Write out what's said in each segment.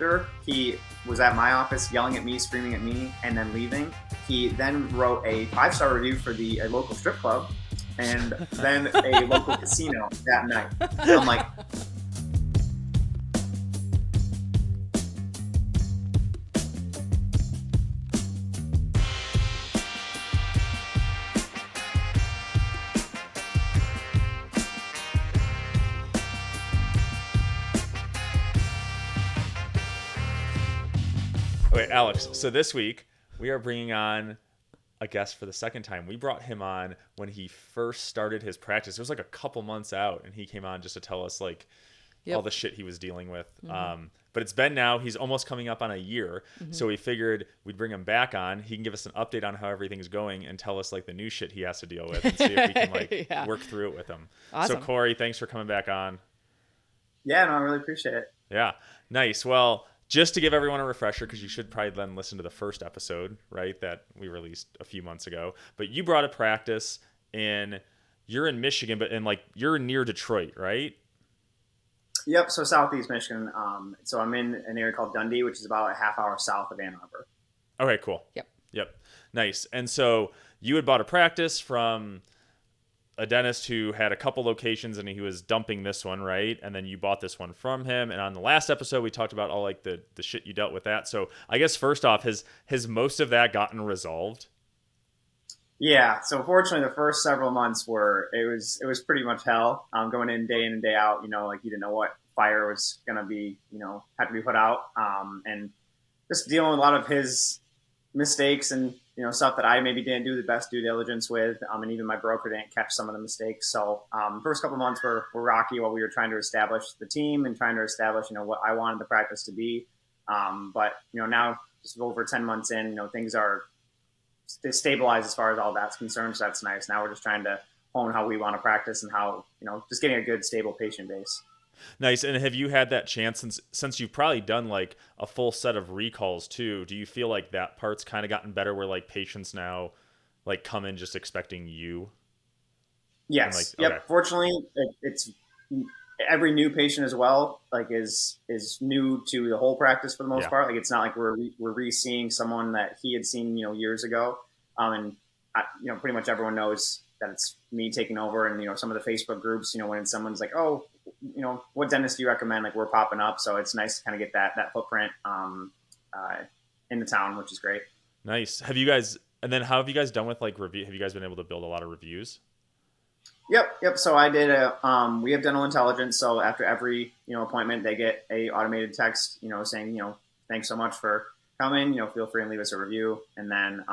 after he was at my office yelling at me, screaming at me, and then leaving, he then wrote a 5-star review for a local strip club and then a local casino that night. And I'm like, Okay, Alex, so this week we are bringing on a guest for the second time. We brought him on when he first started his practice. It was like a couple months out, and he came on just to tell us like all the shit he was dealing with. But it's been now, he's almost coming up on a year. So we figured we'd bring him back on. He can give us an update on how everything's going and tell us like the new shit he has to deal with and see if we can like work through it with him. Awesome. So Cory, thanks for coming back on. yeah, no, I really appreciate it. Yeah, nice. Well, just to give everyone a refresher, because you should probably then listen to the first episode, right, that we released a few months ago. But you brought a practice you're in Michigan, but you're near Detroit, right? Yep, so Southeast Michigan. So I'm in an area called Dundee, which is about a half hour south of Ann Arbor. Okay, cool. Yep. Nice. And so you had bought a practice from a dentist who had a couple locations and he was dumping this one, right? And then you bought this one from him. And on the last episode, we talked about all like the shit you dealt with that. So I guess first off, has most of that gotten resolved? Yeah. So fortunately, the first several months it was pretty much hell. Going in and day out, like you didn't know what fire was going to be, had to be put out. And just dealing with a lot of his mistakes and, stuff that I maybe didn't do the best due diligence with. And even my broker didn't catch some of the mistakes. So first couple of months were rocky while we were trying to establish the team and trying to establish, what I wanted the practice to be. But, now just over 10 months in, things are stabilized as far as all that's concerned. So that's nice. Now we're just trying to hone how we want to practice and how, just getting a good, stable patient base. Nice. And have you had that chance since you've probably done like a full set of recalls too? Do you feel like that part's kind of gotten better where like patients now like come in just expecting you? Yes. Yep. Okay. Fortunately, it's every new patient as well, like is new to the whole practice for the most part. Like it's not like we're re-seeing someone that he had seen, years ago. And pretty much everyone knows that it's me taking over. And, some of the Facebook groups, when someone's like, oh, what dentist do you recommend? Like we're popping up. So it's nice to kind of get that footprint in the town, which is great. Nice. How have you guys done with like review? Have you guys been able to build a lot of reviews? Yep. So I did we have dental intelligence. So after every, appointment, they get a automated text, saying, thanks so much for coming, feel free and leave us a review. And then,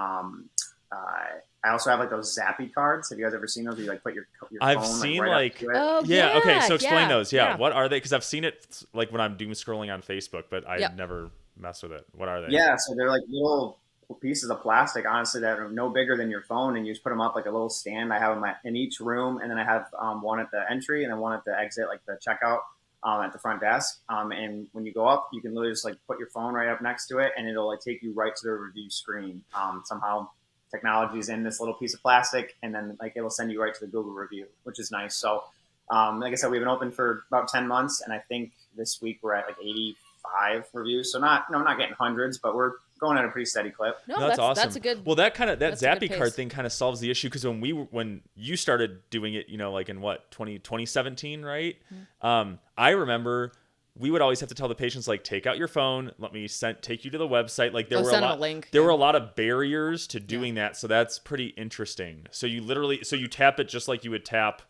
I also have like those Zappy cards. Have you guys ever seen those? Where you like put your I've phone seen right up to it? Okay. So explain those. Yeah. What are they? Because I've seen it like when I'm doom scrolling on Facebook, but I've never messed with it. What are they? Yeah. So they're like little pieces of plastic, honestly, that are no bigger than your phone, and you just put them up like a little stand. I have them in each room, and then I have one at the entry and then one at the exit, like the checkout at the front desk. And when you go up, you can literally just like put your phone right up next to it, and it'll like take you right to the review screen. Somehow technology is in this little piece of plastic, and then like it'll send you right to the Google review, which is nice. So like I said, we've been open for about 10 months, and I think this week we're at like 85 reviews. So not getting hundreds, but we're going at a pretty steady clip. No, that's awesome. That's a good. Well, that Zappy card thing kind of solves the issue, because when you started doing it, like in 2017, right? Mm-hmm. I remember we would always have to tell the patients, like, take out your phone, let me take you to the website. Like there were a lot of barriers to doing that. So that's pretty interesting. So you tap it just like you would tap,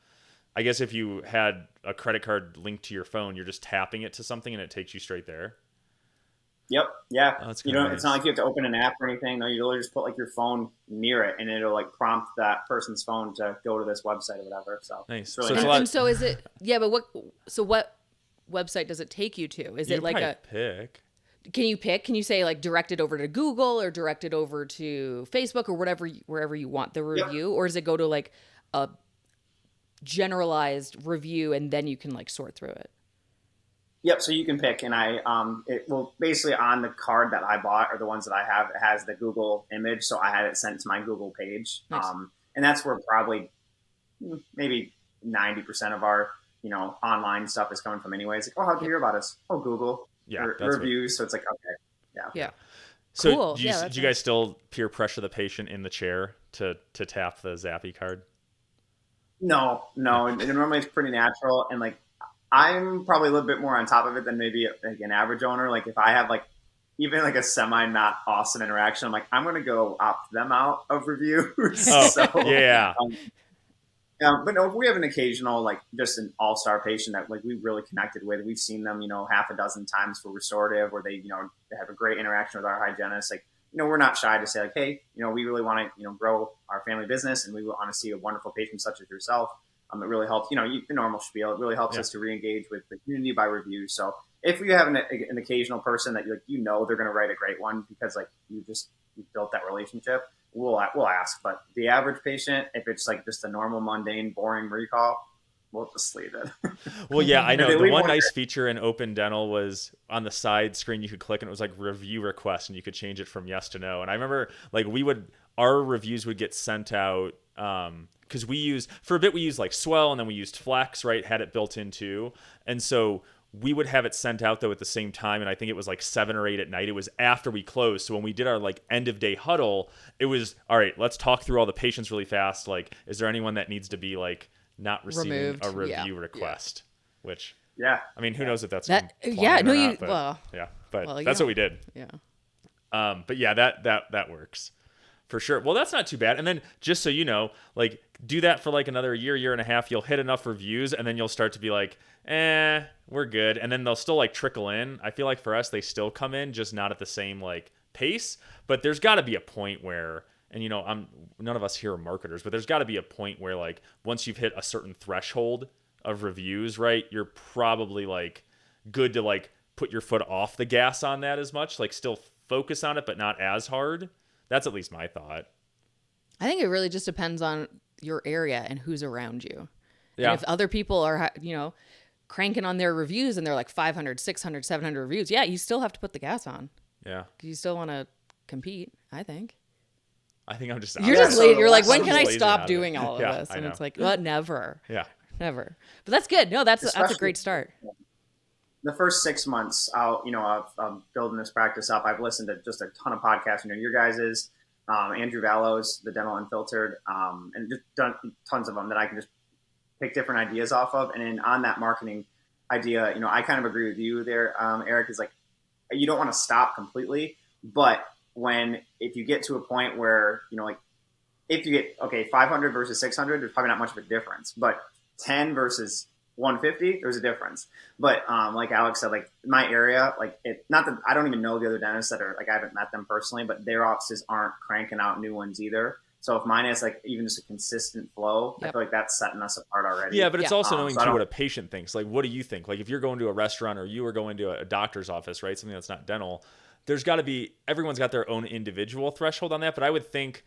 I guess if you had a credit card linked to your phone, you're just tapping it to something and it takes you straight there. Yep. Yeah. Oh, It's not like you have to open an app or anything. No, you literally just put like your phone near it, and it'll like prompt that person's phone to go to this website or whatever. So nice. Really and so is it? Yeah, but what website does it take you to? Is it like a pick? Can you pick? Can you say like direct it over to Google or direct it over to Facebook or wherever you want the review, or does it go to like a generalized review and then you can like sort through it? Yep. So you can pick, and it will basically on the card that I bought or the ones that I have, it has the Google image. So I had it sent to my Google page. Nice. And that's where probably maybe 90% of our, online stuff is coming from anyways. Like, oh, how'd you hear about us? Oh, Google. reviews. So it's like, okay. Yeah. Yeah. So Cool. do you guys still peer pressure the patient in the chair to tap the Zappy card? No. Normally it's pretty natural. And like, I'm probably a little bit more on top of it than maybe like an average owner. Like if I have like even like a semi not awesome interaction, I'm like, I'm going to go opt them out of reviews. Oh, so, yeah. But no, if we have an occasional, like just an all-star patient that like we really connected with, we've seen them, half a dozen times for restorative, where they have a great interaction with our hygienist. Like, we're not shy to say like, hey, we really want to, grow our family business, and we want to see a wonderful patient such as yourself. It really helps, the normal spiel. It really helps us to re-engage with the community by review. So if we have an occasional person that they're going to write a great one because like you built that relationship, we'll ask. But the average patient, if it's like just a normal, mundane, boring recall, we'll just leave it. Well, yeah, I know. The one nice feature in Open Dental was on the side screen you could click and it was like review request, and you could change it from yes to no. And I remember like our reviews would get sent out because we used like Swell, and then we used Flex, right? Had it built in too. And so we would have it sent out though at the same time, and I think it was like 7 or 8 at night. It was after we closed. So when we did our like end of day huddle, it was all right, let's talk through all the patients really fast. Like, is there anyone that needs to be like not receiving removed? A review request? Which I mean, who knows if that's but that's what we did. Yeah. But yeah, that works for sure. Well, that's not too bad. And then just so you know, like do that for like another year and a half. You'll hit enough reviews, and then you'll start to be like, we're good. And then they'll still like trickle in. I feel like for us, they still come in, just not at the same like pace. But there's got to be a point where, and none of us here are marketers, but there's got to be a point where like once you've hit a certain threshold of reviews, right, you're probably like good to like put your foot off the gas on that as much, like still focus on it, but not as hard. That's at least my thought. I think it really just depends on your area and who's around you. Yeah. And if other people are, cranking on their reviews and they're like 500, 600, 700 reviews, you still have to put the gas on. Yeah. You still want to compete, I think. I think I'm just... You're just late. You're like, when can I stop doing all of this? And it's like, never. Yeah. Never. But that's good. No, that's a great start. The first 6 months out, of building this practice up, I've listened to just a ton of podcasts. Your guys's, Andrew Vallo's, The Dental Unfiltered, and just done tons of them that I can just pick different ideas off of. And then on that marketing idea, I kind of agree with you there, Eric, is like, you don't want to stop completely, but if you get to a point where, like if you get, 500 versus 600, there's probably not much of a difference, but 10 versus 150, there's a difference. But like Alex said, like my area, like not that I don't even know the other dentists that are like, I haven't met them personally, but their offices aren't cranking out new ones either. So if mine is like even just a consistent flow, I feel like that's setting us apart already. Yeah, but it's also knowing too what a patient thinks. Like, what do you think? Like if you're going to a restaurant or you are going to a doctor's office, right? Something that's not dental, there's got to be, everyone's got their own individual threshold on that. But I would think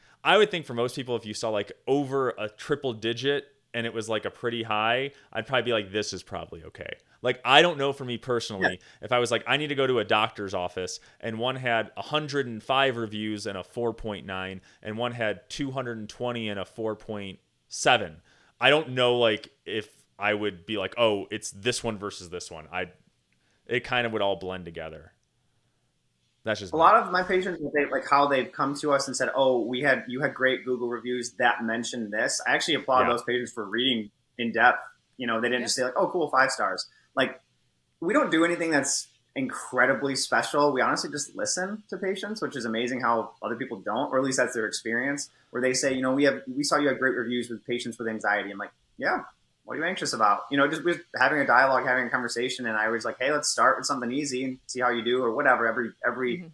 for most people, if you saw like over a triple digit and it was like a pretty high, I'd probably be like, this is probably okay. Like, I don't know for me personally, if I was like, I need to go to a doctor's office and one had 105 reviews and a 4.9 and one had 220 and a 4.7. I don't know like if I would be like, oh, it's this one versus this one. It kind of would all blend together. That's just a lot of my patients, like how they've come to us and said, "Oh, you had great Google reviews that mentioned this." I actually applaud those patients for reading in depth. They didn't just say like, "Oh, cool, 5 stars." Like, we don't do anything that's incredibly special. We honestly just listen to patients, which is amazing how other people don't, or at least that's their experience. Where they say, we saw you had great reviews with patients with anxiety. I'm like, yeah. What are you anxious about? Just having a dialogue, having a conversation. And I was like, hey, let's start with something easy and see how you do or whatever. Every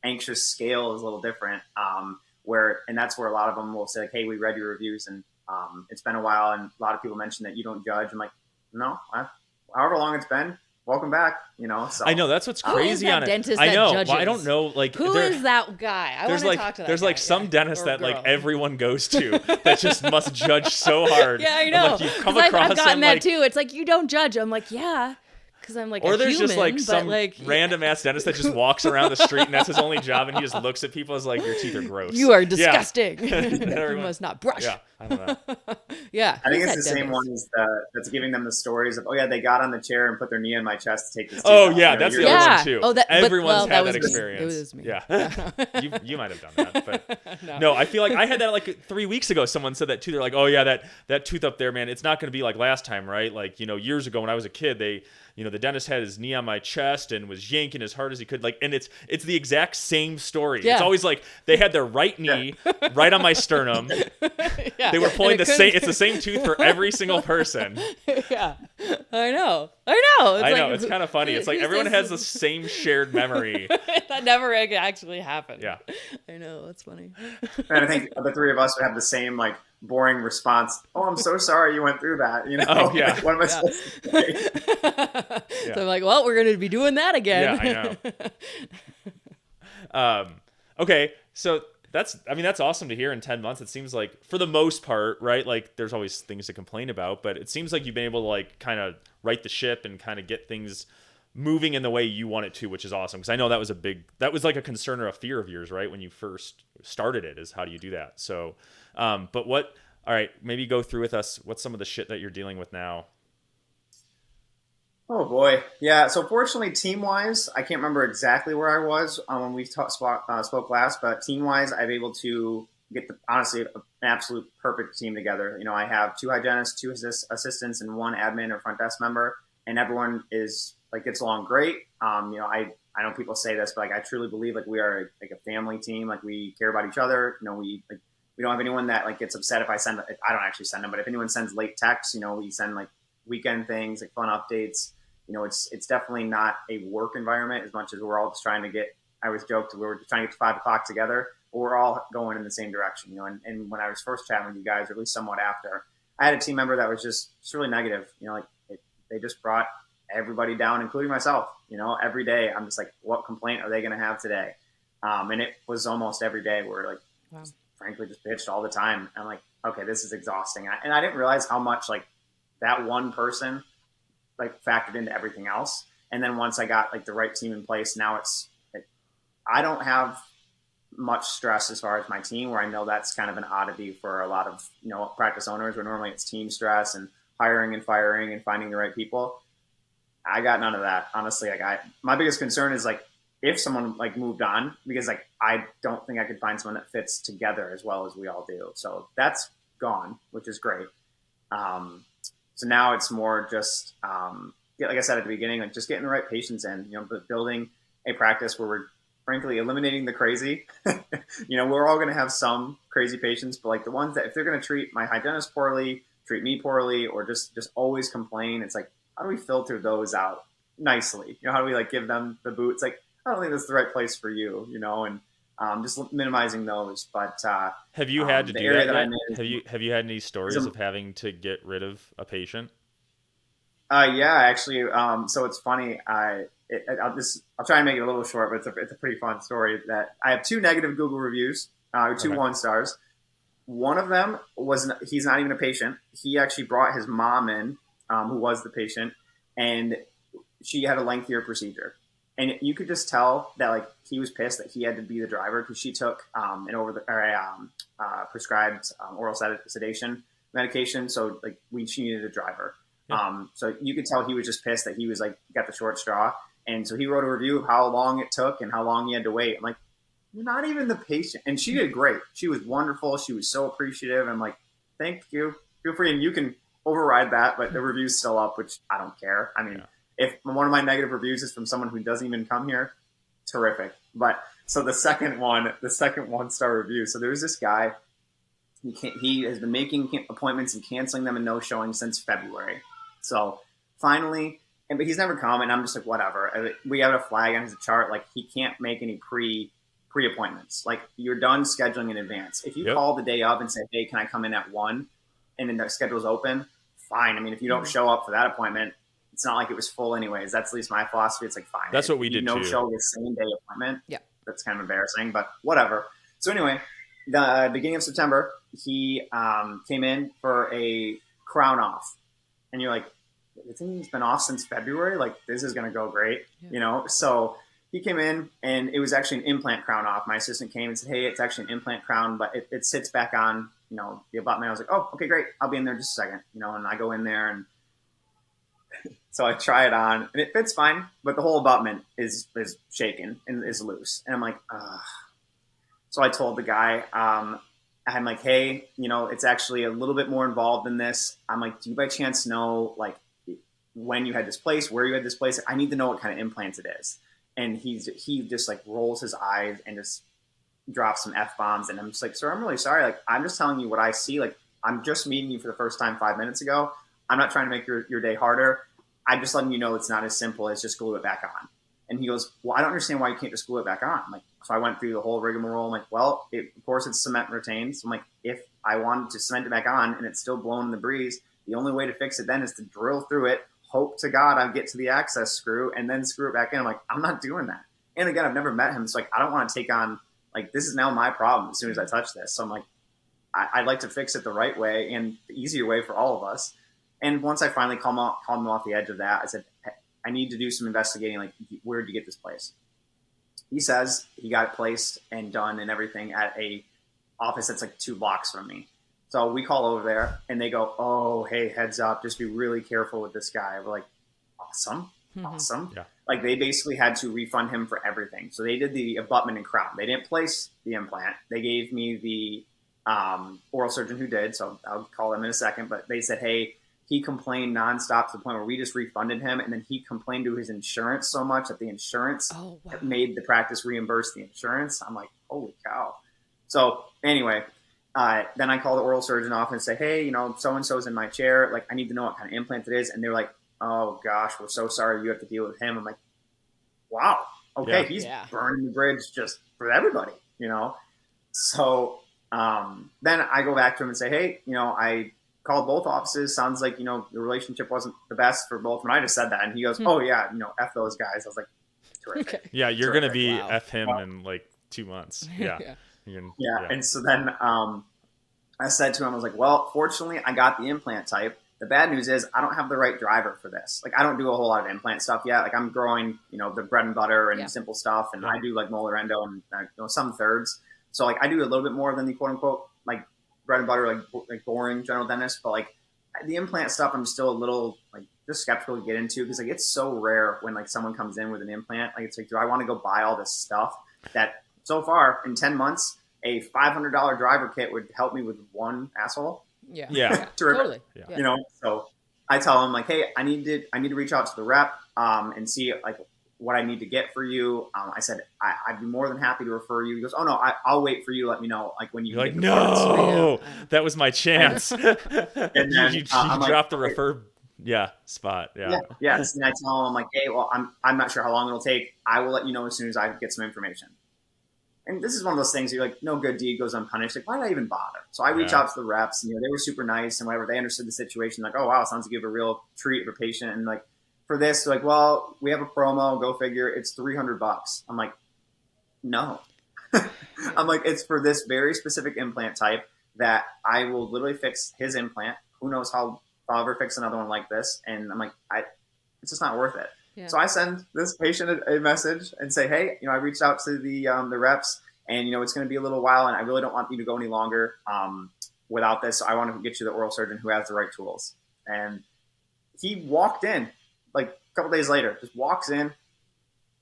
anxious scale is a little different. And that's where a lot of them will say like, hey, we read your reviews and it's been a while. And a lot of people mention that you don't judge. I'm like, no, however long it's been, welcome back. So I know that's what's crazy on it. Dentist I know. That well, I don't know. Like, who is that guy? I want to talk to that There's guy. like some dentist that like everyone goes to that just must judge so hard. Yeah, I know. Like, you've come across I've gotten him, that like, too. It's like, you don't judge. I'm like, yeah, because I'm like or a there's human, just like some like, random ass dentist that just walks around the street and that's his only job, and he just looks at people as like, your teeth are gross. You are disgusting. Yeah. You must not brush. Yeah, I don't know. Yeah, I think who's it's the that same dentist? one that's giving them the stories of, oh yeah, they got on the chair and put their knee on my chest to take this. Oh tooth yeah, out. that's You're the other Yeah. one too. Oh, that- but- Everyone's well, had that that was me. experience. It was me. Yeah, you might have done that, but No. I feel like I had that like 3 weeks ago. Someone said that too. They're like, oh yeah, that tooth up there, man, it's not going to be like last time, right? Like, years ago when I was a kid, the dentist had his knee on my chest and was yanking as hard as he could. Like, and it's the exact same story. Yeah. It's always like they had their right knee right on my sternum. Yeah. They were pulling And the same. It's the same tooth for every single person. Yeah, I know. It's I like, know, it's kind of funny. It's like who everyone says has the same shared memory. that never actually happened. Yeah. I know. That's funny. And I think the three of us would have the same like boring response. Oh, I'm so sorry you went through that. Oh, yeah. What am I supposed to say? So I'm like, well, we're going to be doing that again. Yeah, I know. Okay, so that's awesome to hear in 10 months. It seems like, for the most part, right? Like, there's always things to complain about, but it seems like you've been able to like kind of right the ship and kind of get things moving in the way you want it to, which is awesome. Because I know that was like a concern or a fear of yours, right? When you first started it, is how do you do that? So, but all right, maybe go through with us what's some of the shit that you're dealing with now. Oh boy, yeah. So fortunately, team-wise, I can't remember exactly where I was when we spoke last, but team-wise, I'm able to get honestly an absolute perfect team together. I have 2 hygienists, 2 assistants, and 1 admin or front desk member, and everyone is like gets along great. I know people say this, but like I truly believe like we are like a family team. Like we care about each other. We don't have anyone that like gets upset if I don't actually send them, but if anyone sends late texts, we send like weekend things, like fun updates. It's definitely not a work environment as much as we're all just trying to get. I always joked we were just trying to get to 5 o'clock together, but we're all going in the same direction. And when I was first chatting with you guys, or at least somewhat after, I had a team member that was just really negative. They just brought everybody down, including myself. Every day I'm just like, what complaint are they going to have today? And it was almost every day where like, Wow. frankly, just bitched all the time. I'm like, okay, this is exhausting. And I didn't realize how much like that one person like factored into everything else. And then once I got like the right team in place, now it's like, I don't have much stress as far as my team, where I know that's kind of an oddity for a lot of, practice owners, where normally it's team stress and hiring and firing and finding the right people. I got none of that. Honestly, my biggest concern is like, if someone like moved on, because like, I don't think I could find someone that fits together as well as we all do. So that's gone, which is great. So now it's more just, like I said at the beginning, like just getting the right patients in, but building a practice where we're frankly eliminating the crazy. We're all going to have some crazy patients, but like the ones that if they're going to treat my hygienist poorly, treat me poorly, or just always complain, it's like, how do we filter those out nicely? How do we like give them the boot? It's like, I don't think that's the right place for you, and just minimizing those. But have you had to do that yet? Have you had any stories of having to get rid of a patient? Yeah, actually. So it's funny. I'll try and make it a little short, but it's a pretty fun story. That I have 2 negative Google reviews, 2 Okay. 1-stars. One of them he's not even a patient. He actually brought his mom in, who was the patient, and she had a lengthier procedure. And you could just tell that like he was pissed that he had to be the driver, because she took prescribed oral sedation medication. So like she needed a driver. Yeah. So you could tell he was just pissed that he was like got the short straw. And so he wrote a review of how long it took and how long he had to wait. I'm like, you're not even the patient. And she did great. She was wonderful. She was so appreciative. I'm like, thank you. Feel free. And you can override that, but the review's still up, which I don't care. I mean, if one of my negative reviews is from someone who doesn't even come here, terrific. But so the second 1-star review. So there's this guy. He has been making appointments and canceling them and no showing since February. So finally, but he's never come, and I'm just like, whatever. We have a flag on his chart, like he can't make any pre-appointments. Like you're done scheduling in advance. If you call the day of and say, hey, can I come in at 1, and then the schedule's open, fine. I mean, if you don't show up for that appointment, it's not like it was full anyways. That's at least my philosophy. It's like, fine. That's what we did too. No-show the same day appointment. Yeah. That's kind of embarrassing, but whatever. So anyway, the beginning of September, he came in for a crown off. And you're like, the thing's been off since February. Like, this is going to go great, Yeah. you know? So he came in, and it was actually an implant crown off. My assistant came and said, hey, it's actually an implant crown, but it sits back on, you know, the abutment. I was like, oh, okay, great. I'll be in there just a second, you know, and I go in there, and so I try it on, and it fits fine, but the whole abutment is shaken and is loose. And I'm like, ugh. So I told the guy, I'm like, hey, you know, it's actually a little bit more involved than this. I'm like, do you by chance know, like, when you had this placed, where you had this placed? I need to know what kind of implant it is. And he just like rolls his eyes and just drops some F-bombs. And I'm just like, sir, I'm really sorry. Like, I'm just telling you what I see. Like, I'm just meeting you for the first time 5 minutes ago. I'm not trying to make your day harder. I'm just letting you know it's not as simple as just glue it back on. And he goes, well, I don't understand why you can't just glue it back on. I'm like, so I went through the whole rigmarole. I'm like, well, of course it's cement retained. So I'm like, if I wanted to cement it back on and it's still blowing in the breeze, the only way to fix it then is to drill through it, hope to God I get to the access screw, and then screw it back in. I'm like, I'm not doing that. And again, I've never met him. So like, I don't want to take on, like, this is now my problem as soon as I touch this. So I'm like, I'd like to fix it the right way and the easier way for all of us. And once I finally calmed him off the edge of that, I said, I need to do some investigating. Like, where did you get this place? He says he got it placed and done and everything at a office that's like 2 blocks from me. So we call over there, and they go, oh, hey, heads up, just be really careful with this guy. We're like, awesome. Yeah. Like, they basically had to refund him for everything. So they did the abutment and crown. They didn't place the implant. They gave me the oral surgeon who did, so I'll call them in a second. But they said, hey, he complained nonstop to the point where we just refunded him. And then he complained to his insurance so much that the insurance made the practice reimburse the insurance. I'm like, holy cow. So anyway, then I call the oral surgeon off and say, hey, you know, so-and-so's in my chair. Like, I need to know what kind of implant it is. And they're like, oh gosh, we're so sorry you have to deal with him. I'm like, wow. Okay. He's burning the bridge just for everybody, you know? So then I go back to him and say, hey, you know, I called both offices. Sounds like, you know, the relationship wasn't the best for both. And I just said that, and he goes, oh yeah, you know, F those guys. I was like, terrific. Okay. Yeah. You're going to be F him in like 2 months. Yeah. Yeah. And so then I said to him, I was like, well, fortunately I got the implant type. The bad news is I don't have the right driver for this. Like, I don't do a whole lot of implant stuff yet. Like, I'm growing, you know, the bread and butter and simple stuff. And I do like molar endo and you know, some thirds. So like, I do a little bit more than the quote unquote, like, bread and butter, like boring general dentist. But like, the implant stuff, I'm still a little like just skeptical to get into, because like, it's so rare when like someone comes in with an implant. Like, it's like, do I want to go buy all this stuff that so far in 10 months, a $500 driver kit would help me with one asshole? Yeah. Totally. Yeah. You know, so I tell him like, hey, I need to reach out to the rep and see like what I need to get for you. I said, I'd be more than happy to refer you. He goes, oh no, I'll wait for you. Let me know like when you. You're like, no, that was my chance. And then you dropped the refer. Spot. Yeah. Yes. And I tell him, I'm like, hey, well, I'm not sure how long it'll take. I will let you know as soon as I get some information. And this is one of those things you're like, no good deed goes unpunished. Like, why did I even bother? So I reach out to the reps, and you know, they were super nice and whatever. They understood the situation. Like, oh wow, sounds like you have a real treat of a patient. And like, for this, they're like, well, we have a promo. Go figure. It's $300. I'm like, no. I'm like, it's for this very specific implant type that I will literally fix his implant. Who knows how I'll ever fix another one like this? And I'm like, it's just not worth it. Yeah. So I send this patient a message and say, hey, you know, I reached out to the reps, and, you know, it's going to be a little while, and I really don't want you to go any longer without this. So I want to get you the oral surgeon who has the right tools. And he walked in like a couple days later, just walks in,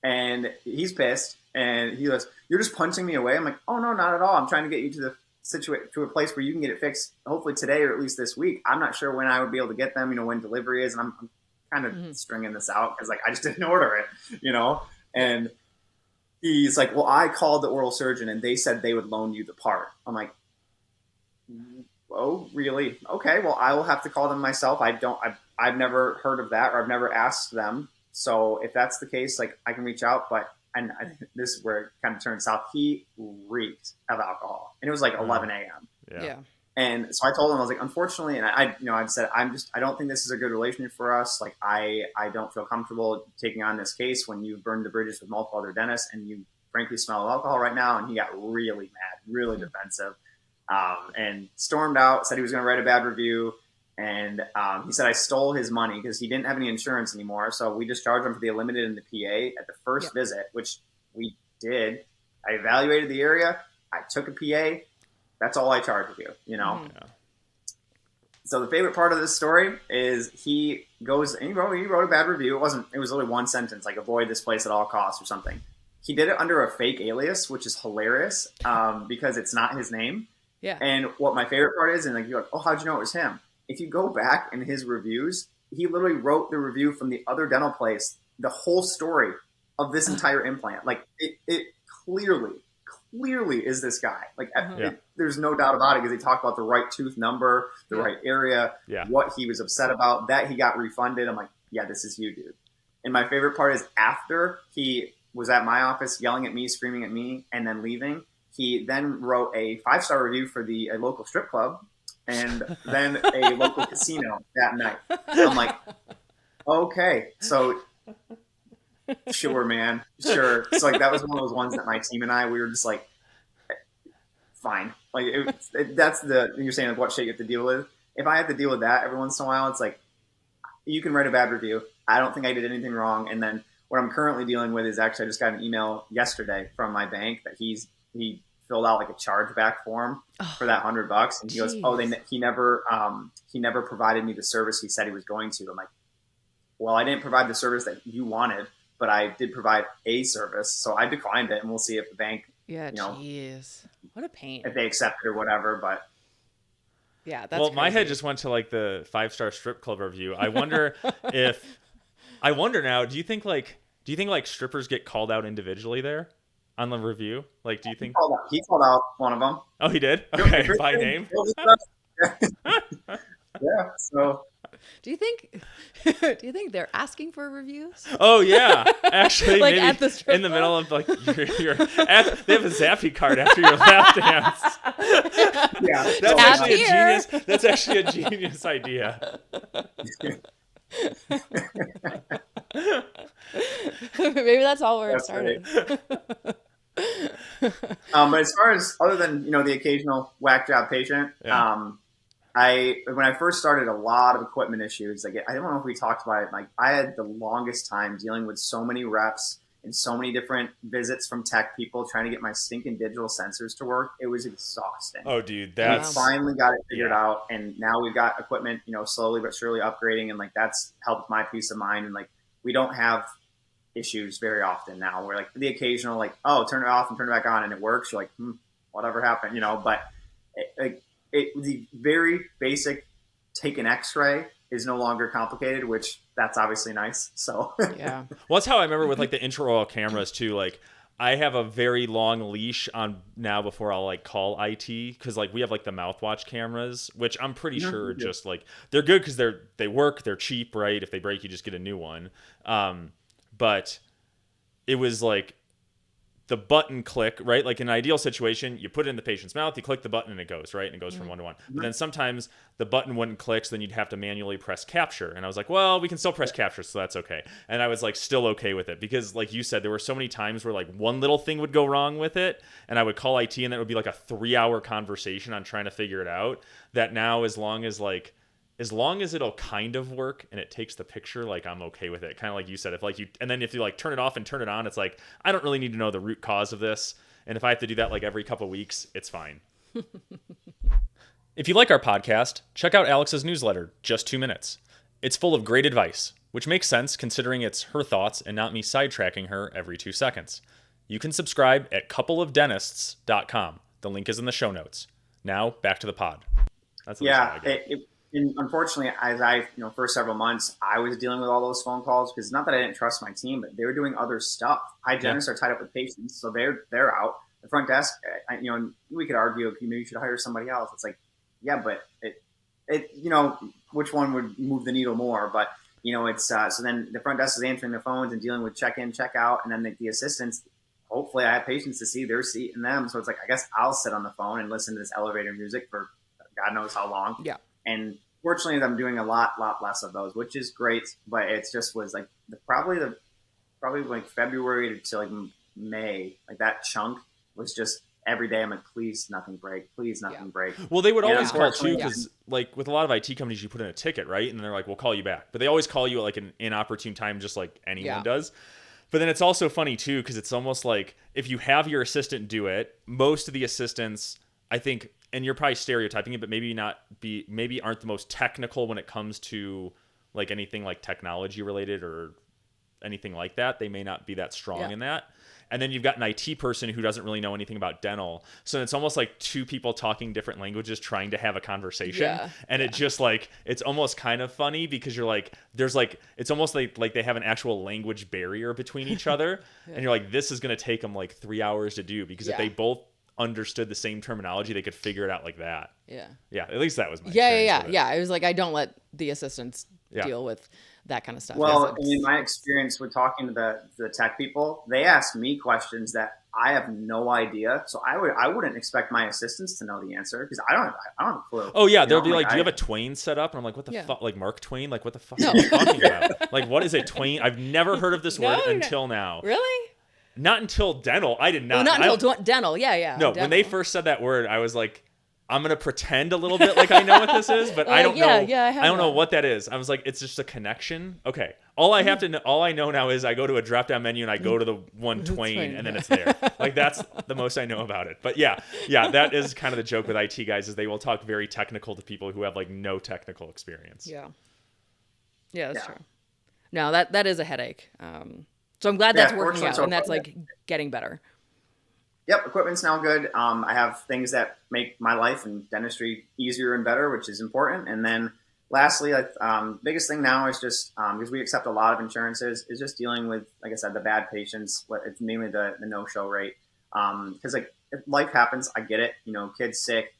and he's pissed. And he goes, you're just punching me away. I'm like, oh, no, not at all. I'm trying to get you to a place where you can get it fixed, hopefully today or at least this week. I'm not sure when I would be able to get them, you know, when delivery is. And I'm kind of stringing this out because like I just didn't order it, you know. And he's like, well, I called the oral surgeon and they said they would loan you the part. I'm like, oh, really? Okay, well, I will have to call them myself. I've never heard of that, or I've never asked them. So if that's the case, like, I can reach out. But this is where it kind of turns south. He reeked of alcohol, and it was like 11 a.m. Yeah. And so I told him, I was like, unfortunately, and I said, I don't think this is a good relationship for us. Like, I don't feel comfortable taking on this case when you've burned the bridges with multiple other dentists, and you frankly smell of alcohol right now. And he got really mad, really defensive, and stormed out, said he was going to write a bad review. And he said I stole his money because he didn't have any insurance anymore. So we just charged him for the limited and the PA at the first visit, which we did. I evaluated the area. I took a PA. That's all I charged you, you know? Yeah. So the favorite part of this story is he goes and he wrote a bad review. It was literally one sentence, like avoid this place at all costs or something. He did it under a fake alias, which is hilarious because it's not his name. Yeah. And what my favorite part is, and like you're like, oh, how'd you know it was him? If you go back in his reviews, he literally wrote the review from the other dental place, the whole story of this entire implant. Like it clearly is this guy. Like there's no doubt about it because he talked about the right tooth number, the right area, what he was upset about, that he got refunded. I'm like, yeah, this is you, dude. And my favorite part is after he was at my office yelling at me, screaming at me, and then leaving, he then wrote a 5-star review for a local strip club and then a local casino that night. I'm like, okay, so sure, man, sure. So like that was one of those ones that my team and we were just like, fine. Like that's you're saying like what shit you have to deal with. If I have to deal with that every once in a while, it's like you can write a bad review. I don't think I did anything wrong. And then what I'm currently dealing with is actually I just got an email yesterday from my bank that he filled out like a chargeback form for that $100, and he goes, "Oh, he never provided me the service he said he was going to." I'm like, "Well, I didn't provide the service that you wanted, but I did provide a service, so I declined it, and we'll see if the bank, jeez, what a pain, if they accept it or whatever." But yeah, that's well, my head just went to like the 5-star strip club review. I wonder now. Do you think like strippers get called out individually there? On the review, like, do you think he called out one of them? Oh, he did. Okay, by name. Yeah. So, do you think they're asking for reviews? Oh yeah, actually, like maybe at the strip in the middle of like they have a Zappy card after your lap dance. Yeah, That's actually a genius idea. Maybe that's all where it started. Right. But as far as other than the occasional whack job patient, when I first started, a lot of equipment issues. Like I don't know if we talked about it. Like I had the longest time dealing with so many reps and so many different visits from tech people trying to get my stinking digital sensors to work. It was exhausting. Oh, dude, we finally got it figured out, and now we've got equipment, slowly but surely upgrading, and like that's helped my peace of mind. And like we don't have issues very often now. We're like the occasional like, oh, turn it off and turn it back on, and it works. You're like, whatever happened, But the very basic take an X-ray is no longer complicated, which that's obviously nice. So yeah. Well, that's how I remember with like the intraoral cameras too. Like I have a very long leash on now before I'll like call IT, because like we have like the mouthwatch cameras, which I'm pretty sure are just like they're good because they work, they're cheap, right? If they break, you just get a new one. But it was like the button click, right? Like in an ideal situation, you put it in the patient's mouth, you click the button and it goes, right? And it goes from one to one. But then sometimes the button wouldn't click, so then you'd have to manually press capture. And I was like, well, we can still press capture, so that's okay. And I was like still okay with it because like you said, there were so many times where like one little thing would go wrong with it and I would call IT and that would be like a 3-hour conversation on trying to figure it out, that now as long as it'll kind of work and it takes the picture, like I'm okay with it. Kind of like you said, if you like turn it off and turn it on, it's like, I don't really need to know the root cause of this. And if I have to do that like every couple of weeks, it's fine. If you like our podcast, check out Alex's newsletter, Just 2 Minutes. It's full of great advice, which makes sense considering it's her thoughts and not me sidetracking her every 2 seconds. You can subscribe at coupleofdentists.com. The link is in the show notes. Now, back to the pod. That's And unfortunately, as first several months, I was dealing with all those phone calls because not that I didn't trust my team, but they were doing other stuff. Hygienists are tied up with patients, so they're out. The front desk, we could argue, maybe you should hire somebody else. It's like, yeah, but which one would move the needle more? But it's so then the front desk is answering the phones and dealing with check in, check out, and then the assistants. Hopefully, I have patients to see their seat in them, so it's like I guess I'll sit on the phone and listen to this elevator music for God knows how long. Yeah. And fortunately, I'm doing a lot less of those, which is great. But it just was like probably like February to like May, like that chunk was just every day I'm like, please nothing break, please nothing break. Well, they would And always call too, unfortunately, because like with a lot of IT companies, you put in a ticket, right? And they're like, we'll call you back. But they always call you at like an inopportune time, just like anyone does. But then it's also funny too, because it's almost like if you have your assistant do it, most of the assistants, I think, and you're probably stereotyping it, but maybe aren't the most technical when it comes to like anything like technology related or anything like that. They may not be that strong in that. And then you've got an IT person who doesn't really know anything about dental. So it's almost like two people talking different languages trying to have a conversation. Yeah. And it just like, it's almost kind of funny because you're like, there's like, it's almost like they have an actual language barrier between each other. And you're like, this is going to take them like 3 hours to do, because if they both understood the same terminology, they could figure it out like that. Yeah, at least that was my experience. It was like, I don't let the assistants deal with that kind of stuff. Well, in my experience with talking to the tech people, they ask me questions that I have no idea. So I wouldn't expect my assistants to know the answer, because I don't have a clue. Oh yeah, they'll be like, do you have a Twain set up? And I'm like, what the fuck? Like Mark Twain? Like what the fuck are you talking about? Like what is a Twain? I've never heard of this word until now. Really? Not until dental. I did not. Well, not until dental. Yeah. No, dental. When they first said that word, I was like, I'm gonna pretend a little bit like I know what this is, but I don't know. I don't know what that is. I was like, it's just a connection. Okay. All I know now is I go to a drop down menu and I go to the one Twain and then it's there. Like that's the most I know about it. But yeah, that is kind of the joke with IT guys, is they will talk very technical to people who have like no technical experience. Yeah, that's true. No, that is a headache. So I'm glad that's working out, and that's like getting better. Yep, equipment's now good. I have things that make my life and dentistry easier and better, which is important. And then lastly, biggest thing now is just, because we accept a lot of insurances, is just dealing with, like I said, the bad patients. It's mainly the no-show rate. Because like if life happens, I get it. Kid's sick,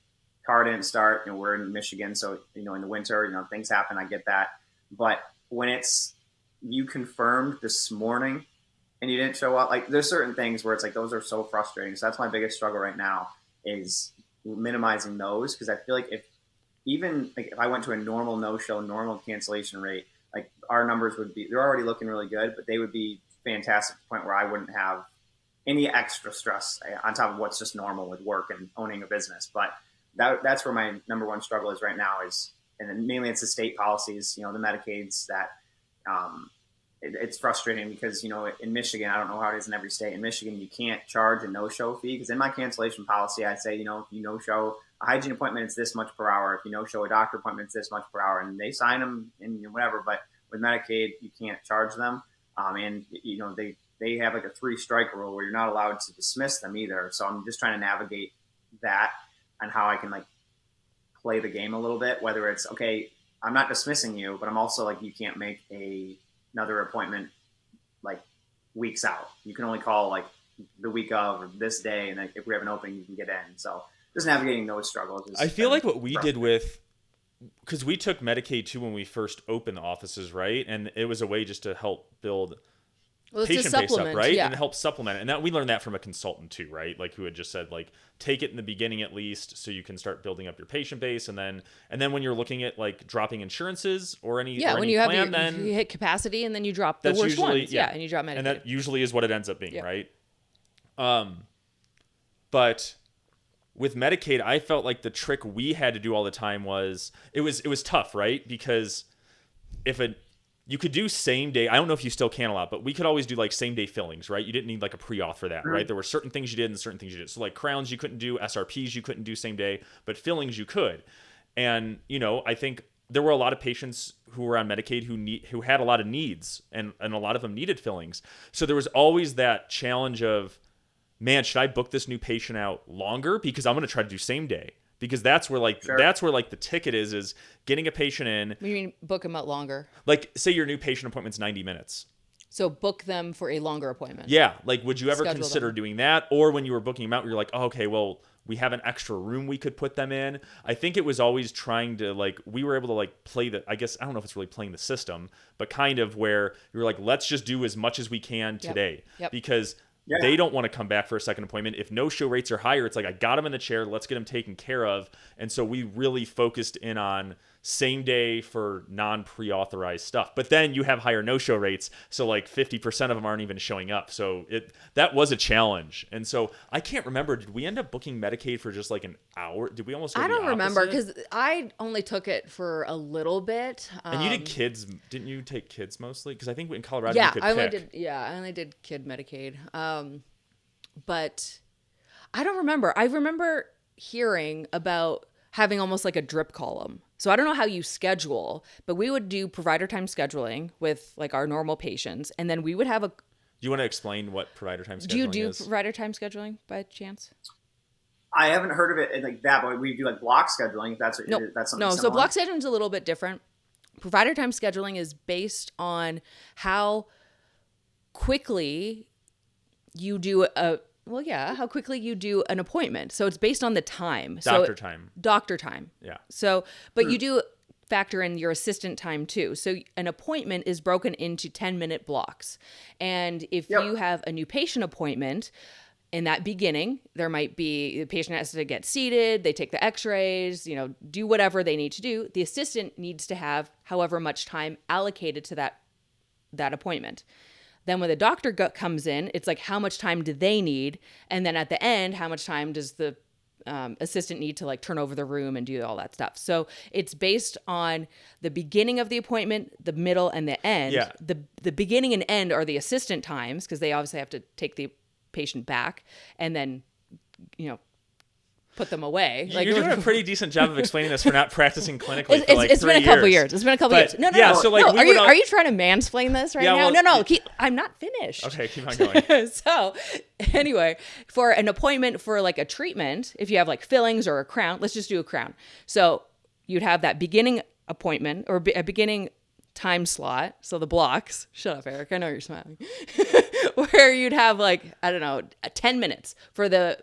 car didn't start. We're in Michigan, so in the winter, things happen. I get that. But when it's you confirmed this morning and you didn't show up, like there's certain things where it's like those are so frustrating. So that's my biggest struggle right now, is minimizing those, because I feel like if I went to a normal no-show, normal cancellation rate, like our numbers they're already looking really good, but they would be fantastic to the point where I wouldn't have any extra stress on top of what's just normal with work and owning a business. But that's where my number one struggle is right now, and then mainly it's the state policies, the Medicaids that, it's frustrating because, in Michigan, I don't know how it is in every state. In Michigan, you can't charge a no-show fee, because in my cancellation policy, I say, if you no-show a hygiene appointment, it's this much per hour. If you no-show a doctor appointment, it's this much per hour. And they sign them and whatever. But with Medicaid, you can't charge them. And, they have like a 3-strike rule where you're not allowed to dismiss them either. So I'm just trying to navigate that and how I can like play the game a little bit, whether it's, okay, I'm not dismissing you, but I'm also like, you can't make another appointment like weeks out. You can only call like the week of or this day, and then if we have an opening, you can get in. So just navigating those struggles. I feel like what we did because we took Medicaid too when we first opened the offices, right? And it was a way just to help build patient base up, right? And help supplement it. And that we learned that from a consultant too, right? Like who had just said like, take it in the beginning at least, so you can start building up your patient base. And then when you're looking at like dropping insurances or any when you plan, have you hit capacity and then you drop the worst ones. And you drop Medicaid. And that usually is what it ends up being, right? But with Medicaid, I felt like the trick we had to do all the time was it was tough, right? Because you could do same day. I don't know if you still can a lot, but we could always do like same day fillings, right? You didn't need like a pre-auth for that, right? There were certain things you did and certain things you did. So like crowns you couldn't do, SRPs you couldn't do same day, but fillings you could. And I think there were a lot of patients who were on Medicaid who had a lot of needs, and a lot of them needed fillings. So there was always that challenge of, man, should I book this new patient out longer because I'm going to try to do same day? Because that's where the ticket is getting a patient in. What do you mean book them out longer? Like say your new patient appointment's 90 minutes. So book them for a longer appointment. Yeah. Like would you ever consider doing that? Or when you were booking them out, you're like, oh, okay, well, we have an extra room we could put them in. I think it was always trying to like, we were able to like play I guess, I don't know if it's really playing the system, but kind of where you're like, let's just do as much as we can today. Yep. Because they don't want to come back for a second appointment. If no-show rates are higher, it's like, I got them in the chair. Let's get them taken care of. And so we really focused in on same day for non-pre-authorized stuff. But then you have higher no-show rates, so like 50% of them aren't even showing up. So that was a challenge. And so I can't remember, did we end up booking Medicaid for just like an hour? Did we almost go I don't the remember opposite? because I only took it for a little bit. And you did kids, didn't you take kids mostly? Because I think in Colorado you could I only did kid Medicaid. But I don't remember. I remember hearing about having almost like a drip column. So I don't know how you schedule, but we would do provider time scheduling with like our normal patients. And then we would have Do you want to explain what provider time scheduling is? Do you do provider time scheduling by chance? I haven't heard of it like that, but we do like block scheduling. If that's what that's something No, similar. so block scheduling is a little bit different. Provider time scheduling is based on how quickly you do how quickly you do an appointment. So it's based on the time. Doctor time. Yeah. So, but you do factor in your assistant time too. So an appointment is broken into 10-minute blocks. And if you have a new patient appointment, in that beginning, there might be the patient has to get seated, they take the x-rays, do whatever they need to do. The assistant needs to have however much time allocated to that appointment. Then when the doctor comes in, it's like how much time do they need? And then at the end, how much time does the assistant need to like turn over the room and do all that stuff? So it's based on the beginning of the appointment, the middle, and the end. Yeah. The beginning and end are the assistant times because they obviously have to take the patient back and then, put them away. You're doing a pretty decent job of explaining this for not practicing clinically for like 3 years. It's been a couple years. It's been a couple years. No. So like, no. Are you trying to mansplain this right now? Well, no. I'm not finished. Okay, keep on going. So anyway, for an appointment for like a treatment, if you have like fillings or a crown, let's just do a crown. So you'd have that beginning appointment or a beginning time slot. So the blocks, shut up, Eric. I know you're smiling. Where you'd have like, 10 minutes for the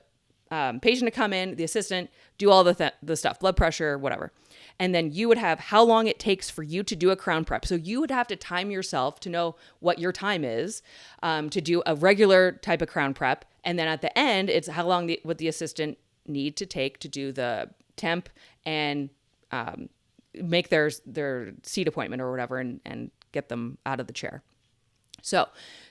patient to come in, the assistant, do all the stuff, blood pressure, whatever. And then you would have how long it takes for you to do a crown prep. So you would have to time yourself to know what your time is to do a regular type of crown prep. And then at the end, it's how long would the assistant need to take to do the temp and make their seat appointment or whatever and get them out of the chair. So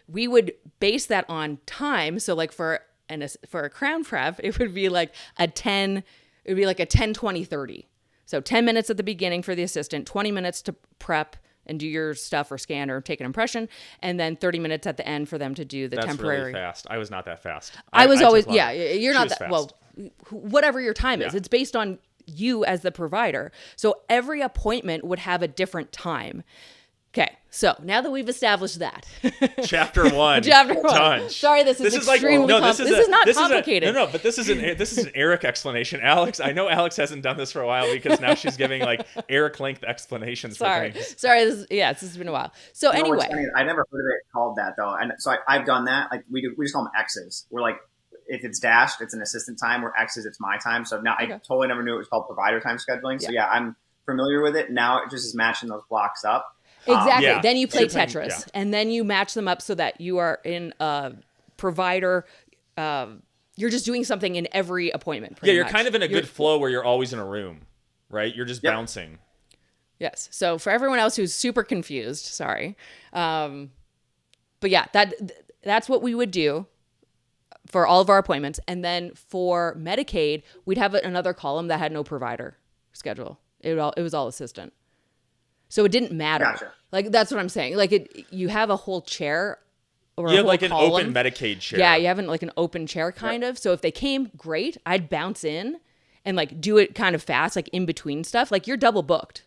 we would base that on time. So like for a crown prep, it would be like a 10, 20, 30. So 10 minutes at the beginning for the assistant, 20 minutes to prep and do your stuff or scan or take an impression, and then 30 minutes at the end for them to do the temporary. That's really fast. I was not that fast. I was always, you're not that, fast. Well, whatever your time is, it's based on you as the provider. So every appointment would have a different time. Okay, so now that we've established that, Chapter one. Done. Sorry, this is extremely complicated. This is not complicated. But this is an Eric explanation. Alex, I know Alex hasn't done this for a while because now she's giving like Eric length explanations for things. Sorry, this has been a while. So anyway, I never heard of it called that though, and so I've done that. Like we just call them X's. We're like, if it's dashed, it's an assistant time. Where X's, it's my time. So now I totally never knew it was called provider time scheduling. So I'm familiar with it. Now it just is matching those blocks up. Exactly. Then you play Tetris, and then you match them up so that you are in a provider. You're just doing something in every appointment. You're kind of in a good flow where you're always in a room, right? You're just bouncing. Yes. So for everyone else who's super confused, sorry. But yeah, that's what we would do for all of our appointments. And then for Medicaid, we'd have another column that had no provider schedule. It was all assistant. So it didn't matter. Gotcha. Like, that's what I'm saying. Like, you have a whole chair or you have like column. An open Medicaid chair. Yeah, you have like an open chair kind of. So if they came, great. I'd bounce in and like do it kind of fast, like in between stuff. Like you're double booked.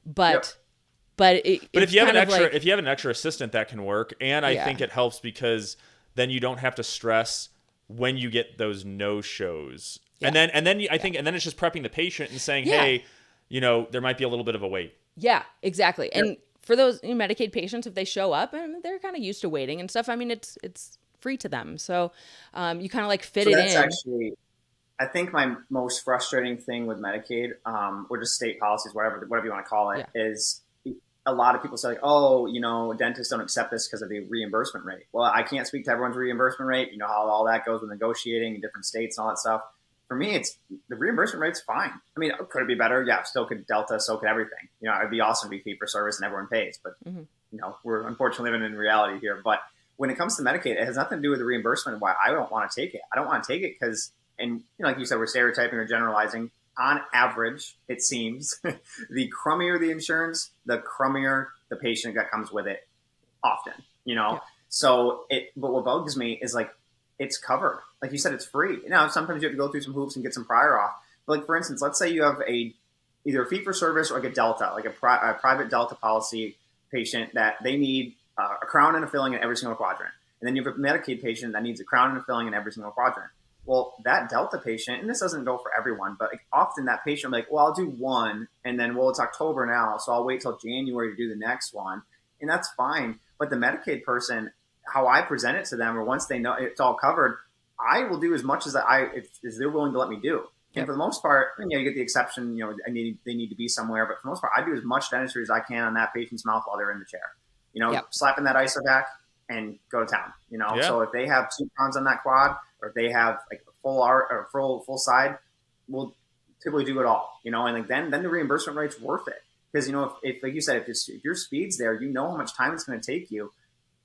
But if you have an extra assistant, that can work. And I think it helps because then you don't have to stress when you get those no shows. Yeah. And then it's just prepping the patient and saying, hey, there might be a little bit of a wait. Yeah, exactly. Yep. And for those Medicaid patients, if they show up, and they're kind of used to waiting and stuff, I mean, it's free to them. So you kind of like fit it in. That's actually, I think my most frustrating thing with Medicaid, or just state policies, whatever you want to call it, is a lot of people say, like, oh, dentists don't accept this because of the reimbursement rate. Well, I can't speak to everyone's reimbursement rate. You know how all that goes with negotiating in different states and all that stuff. for me, it's the reimbursement rate's fine. I mean, could it be better? Yeah, still could Delta, so could everything. You know, it'd be awesome to be fee for service and everyone pays, but you know, we're unfortunately living in reality here. But when it comes to Medicaid, it has nothing to do with the reimbursement. Why I don't want to take it. I don't want to take it because, and you know, like you said, we're stereotyping or generalizing. On average, it seems the crummier the insurance, the crummier the patient that comes with it. Often, you know. Yeah. So but what bugs me is like it's covered. Like you said, it's free. Now, sometimes you have to go through some hoops and get some prior off. But like, for instance, let's say you have either a fee for service or like a Delta, like a private Delta policy patient that they need a crown and a filling in every single quadrant. And then you have a Medicaid patient that needs a crown and a filling in every single quadrant. Well, that Delta patient, and this doesn't go for everyone, but like often that patient will be like, well, I'll do one. And then, well, it's October now, so I'll wait till January to do the next one. And that's fine. But the Medicaid person, how I present it to them, or once they know it's all covered, I will do as much as they're willing to let me do. And for the most part, you know, you get the exception, you know, they need to be somewhere. But for the most part, I do as much dentistry as I can on that patient's mouth while they're in the chair. You know, slapping that isovac and go to town. You know, so if they have 2 pounds on that quad, or if they have like a full art or full side, we'll typically do it all. You know, and like then the reimbursement rate's worth it. Because, you know, if like you said, if your speed's there, you know how much time it's going to take you.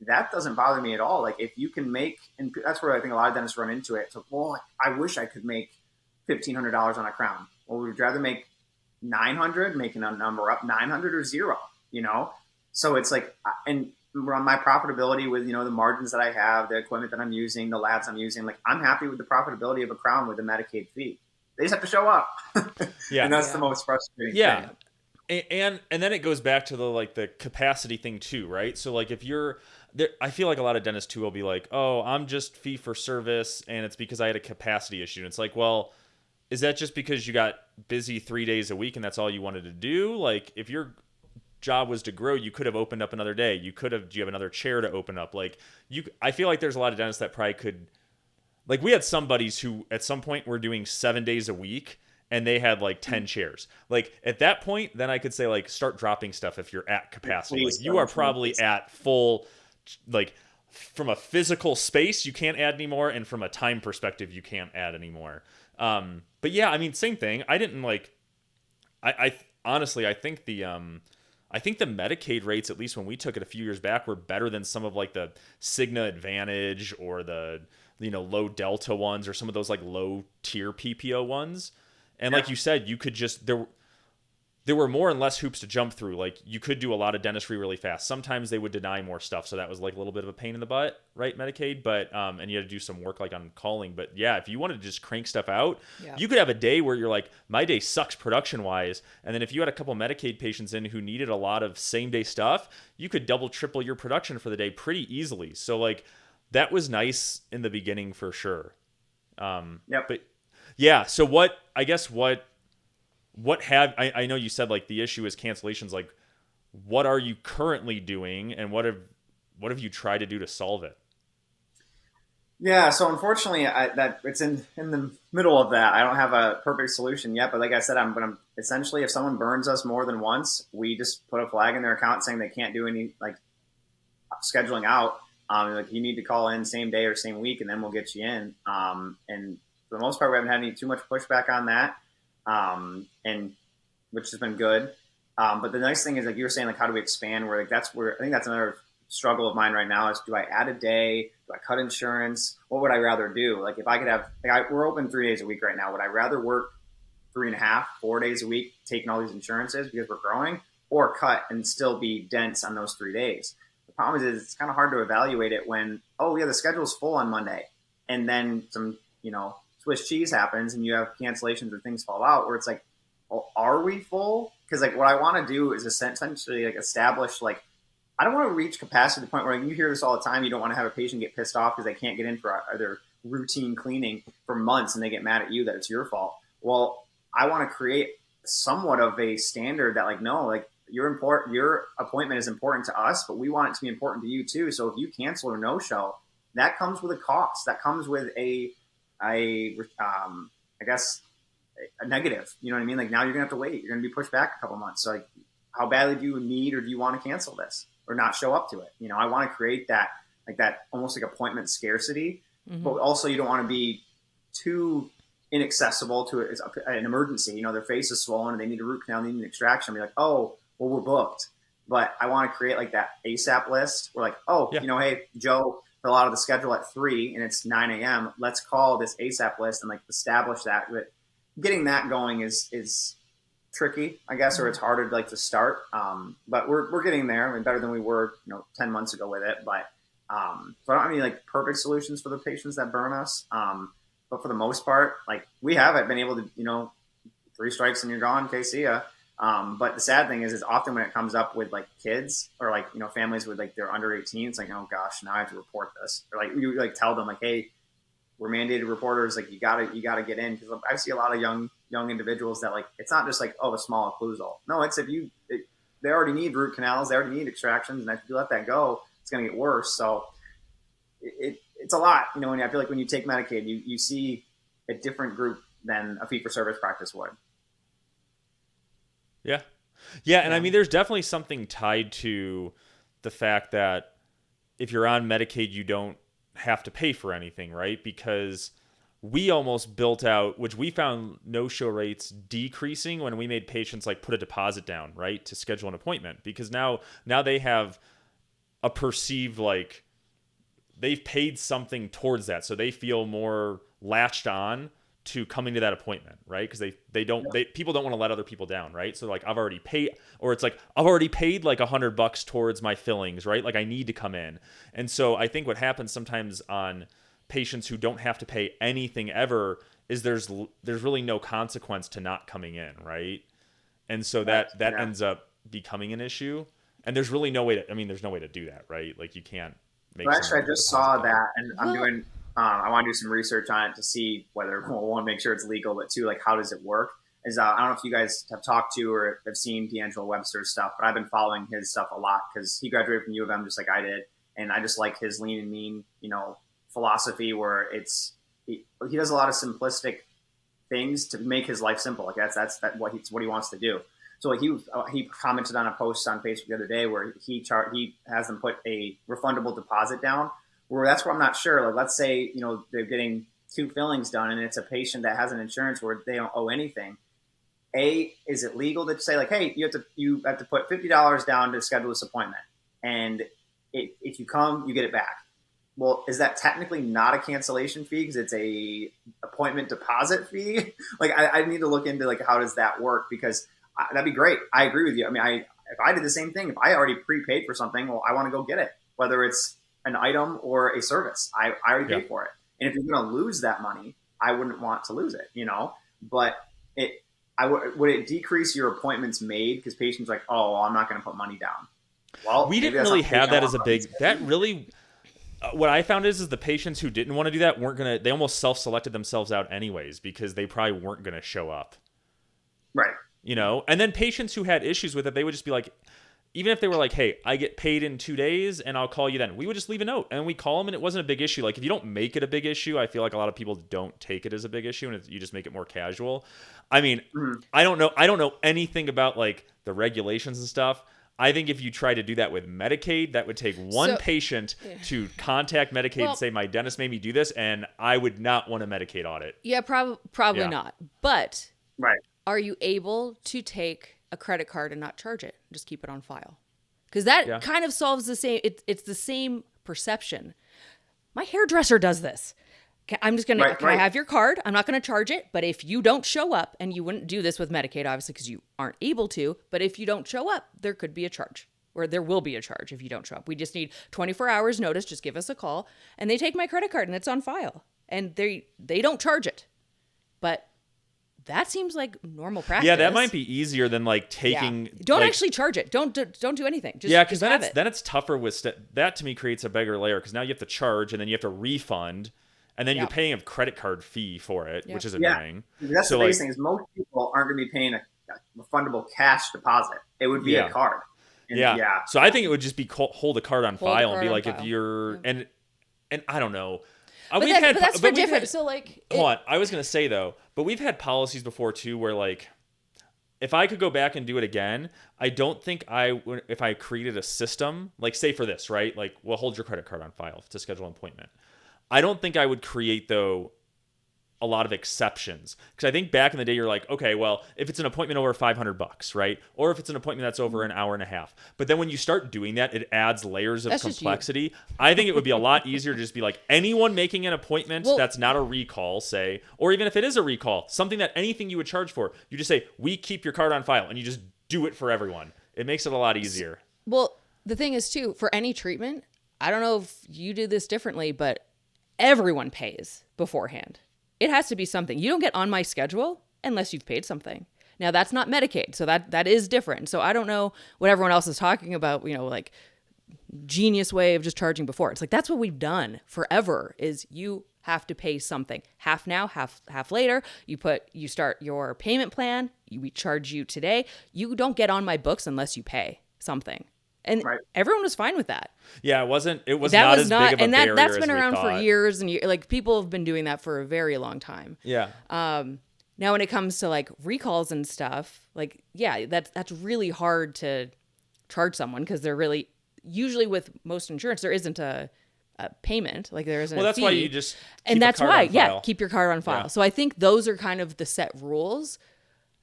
That doesn't bother me at all. Like if you can make, and that's where I think a lot of dentists run into it. So, well, I wish I could make $1,500 on a crown. Well, we'd rather make 900, making a number up 900 or 0, you know? So it's like, and on my profitability with, you know, the margins that I have, the equipment that I'm using, the labs I'm using, like I'm happy with the profitability of a crown with a Medicaid fee. They just have to show up. And that's the most frustrating thing. And then it goes back to the capacity thing too, right? So like if you're there, I feel like a lot of dentists too will be like, oh, I'm just fee for service and it's because I had a capacity issue. And it's like, well, is that just because you got busy 3 days a week and that's all you wanted to do? Like if your job was to grow, you could have opened up another day. Do you have another chair to open up? Like I feel like there's a lot of dentists that probably could, like we had some buddies who at some point were doing 7 days a week and they had like 10 chairs. Like at that point, then I could say like start dropping stuff if you're at capacity. Like you are probably at full, like from a physical space, you can't add anymore. And from a time perspective, you can't add anymore. But yeah, I mean, same thing. I didn't like, I honestly, I think the Medicaid rates, at least when we took it a few years back, were better than some of like the Cigna Advantage or the, you know, low Delta ones or some of those like low tier PPO ones. And like you said, you could just, there were more and less hoops to jump through. Like you could do a lot of dentistry really fast. Sometimes they would deny more stuff. So that was like a little bit of a pain in the butt, right? Medicaid. But, and you had to do some work like on calling. But yeah, if you wanted to just crank stuff out, you could have a day where you're like, my day sucks production wise. And then if you had a couple Medicaid patients in who needed a lot of same day stuff, you could double, triple your production for the day pretty easily. So like that was nice in the beginning for sure. But yeah. So I know you said like the issue is cancellations. Like what are you currently doing and what have you tried to do to solve it? Yeah. So unfortunately that it's in the middle of that. I don't have a perfect solution yet, but like I said, I'm going to essentially, if someone burns us more than once, we just put a flag in their account saying they can't do any like scheduling out. Like you need to call in same day or same week and then we'll get you in. And for the most part, we haven't had too much pushback on that. And which has been good. But the nice thing is, like you were saying, like how do we expand? Where like I think that's another struggle of mine right now is do I add a day? Do I cut insurance? What would I rather do? Like if I could have, we're open 3 days a week right now. Would I rather work 3.5, 4 days a week, taking all these insurances because we're growing, or cut and still be dense on those 3 days? The problem is it's kind of hard to evaluate it when, the schedule's full on Monday and then some, Swiss cheese happens and you have cancellations or things fall out where it's like, well, are we full? Because like what I want to do is essentially like establish like, I don't want to reach capacity to the point where you hear this all the time. You don't want to have a patient get pissed off because they can't get in for their routine cleaning for months and they get mad at you that it's your fault. Well, I want to create somewhat of a standard that like, no, like your appointment is important to us, but we want it to be important to you too. So if you cancel or no show, that comes with a cost. That comes with a negative, you know what I mean? Like now you're gonna have to wait. You're gonna be pushed back a couple months. So like, how badly do you need, or do you want to cancel this or not show up to it? I want to create that almost like appointment scarcity, but also you don't want to be too inaccessible to an emergency. You know, their face is swollen and they need a root canal, they need an extraction. Be like, oh, well, we're booked. But I want to create like that ASAP list. We're like, oh, you know, hey, Joe filled out of the schedule at 3 and it's 9 a.m. Let's call this ASAP list and like establish that. But getting that going is tricky, I guess, or it's harder to like to start. But we're getting there. I mean, better than we were, 10 months ago with it. But so I don't have any like perfect solutions for the patients that burn us. But for the most part, like we haven't been able to, 3 strikes and you're gone, see ya. But the sad thing is often when it comes up with like kids or like, families with like they're under 18, it's like, oh gosh, now I have to report this. Or like you like tell them like, hey, we're mandated reporters. Like you gotta get in. Cause I see a lot of young individuals that like, it's not just like, oh, a small occlusal. No, it's they already need root canals. They already need extractions. And if you let that go, it's going to get worse. So it's a lot, and I feel like when you take Medicaid, you see a different group than a fee-for-service practice would. Yeah. And I mean, there's definitely something tied to the fact that if you're on Medicaid, you don't have to pay for anything, right? Because we almost built out, which we found no-show rates decreasing when we made patients like put a deposit down, right, to schedule an appointment, because now they have a perceived like they've paid something towards that, so they feel more latched on to coming to that appointment, right? Because people don't want to let other people down, right? So like I've already paid, or it's like I've already paid like $100 towards my fillings, right? Like I need to come in. And so I think what happens sometimes on patients who don't have to pay anything ever is there's really no consequence to not coming in, right? And so that ends up becoming an issue. And there's really no way to do that, right? Like you can't make. Well, actually, I just saw that, and I'm doing. I want to do some research on it to see whether one, make sure it's legal, but two, like how does it work? I don't know if you guys have talked to or have seen D'Angelo Webster's stuff, but I've been following his stuff a lot because he graduated from U of M just like I did, and I just like his lean and mean, philosophy where he does a lot of simplistic things to make his life simple. Like that's what he wants to do. So like he commented on a post on Facebook the other day where he has them put a refundable deposit down. Where that's where I'm not sure. Like let's say they're getting 2 fillings done and it's a patient that has an insurance where they don't owe anything. Is it legal to say like, hey, you have to put $50 down to schedule this appointment, and if you come, you get it back. Well, is that technically not a cancellation fee because it's a appointment deposit fee? Like I need to look into like how does that work, because that'd be great. I agree with you. I mean, if I did the same thing, if I already prepaid for something, well, I want to go get it, whether it's an item or a service. I already paid for it. And if you're going to lose that money, I wouldn't want to lose it, but would it decrease your appointments made because patients are like, oh, well, I'm not going to put money down. Well, we didn't really have that as a big, that really, what I found is the patients who didn't want to do that they almost self-selected themselves out anyways, because they probably weren't going to show up. Right. And then patients who had issues with it, they would just be like, even if they were like, hey, I get paid in 2 days and I'll call you then, we would just leave a note and we call them, and it wasn't a big issue. Like if you don't make it a big issue, I feel like a lot of people don't take it as a big issue, and you just make it more casual. I mean, I don't know anything about like the regulations and stuff. I think if you try to do that with Medicaid, that would take one patient to contact Medicaid and say, my dentist made me do this, and I would not want a Medicaid audit. Yeah, probably not. But right. Are you able to take a credit card and not charge it, just keep it on file? Because that kind of solves the same. It's the same perception. My hairdresser does this. I'm just gonna. Can I have your card? I'm not gonna charge it, but if you don't show up, and you wouldn't do this with Medicaid, obviously, because you aren't able to. But if you don't show up, there could be a charge, or there will be a charge if you don't show up. We just need 24 hours notice. Just give us a call, and they take my credit card, and it's on file, and they don't charge it, but. That seems like normal practice. Yeah, that might be easier than like taking. Yeah. Don't actually charge it. Don't do anything. Because then it's tougher with that. To me, creates a bigger layer, because now you have to charge and then you have to refund, and then you're paying a credit card fee for it, which is annoying. That's the biggest thing is most people aren't going to be paying a refundable cash deposit. It would be a card. And So I think it would just be hold a card on file and be like, if you're and I don't know. But that's for different. So like, hold on. I was gonna say though, but we've had policies before too, where like, if I could go back and do it again, I don't think if I created a system, like say for this, right? Like, we'll hold your credit card on file to schedule an appointment. I don't think I would create though a lot of exceptions. Because I think back in the day, you're like, okay, well, if it's an appointment over $500, right? Or if it's an appointment that's over an hour and a half. But then when you start doing that, it adds layers of complexity. I think it would be a lot easier to just be like, anyone making an appointment that's not a recall, say, or even if it is a recall, something that anything you would charge for, you just say, we keep your card on file, and you just do it for everyone. It makes it a lot easier. Well, the thing is too, for any treatment, I don't know if you do this differently, but everyone pays beforehand. It has to be something. You don't get on my schedule unless you've paid something. Now, that's not Medicaid, so that is different. So I don't know what everyone else is talking about, like genius way of just charging before. It's like, that's what we've done forever, is you have to pay something. Half now, half later. You start your payment plan. We charge you today. You don't get on my books unless you pay something. And everyone was fine with that. Yeah, it was not as big of a barrier that's been as around we for thought. years, and like people have been doing that for a very long time. Yeah. Now when it comes to like recalls and stuff, like that's really hard to charge someone, because they're really, usually with most insurance there isn't a payment, like there isn't. Well, a that's fee. why you just and that's why file. Keep your card on file. Yeah. So I think those are kind of the set rules.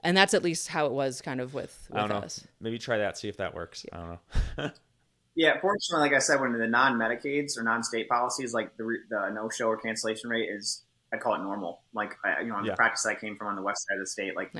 And that's at least how it was kind of with I don't know. us. Maybe try that, see if that works. I don't know. Yeah, fortunately, like I said, when the non-Medicaids or non-state policies, like the no-show or cancellation rate is, I call it normal. Like, in the practice I came from on the west side of the state, like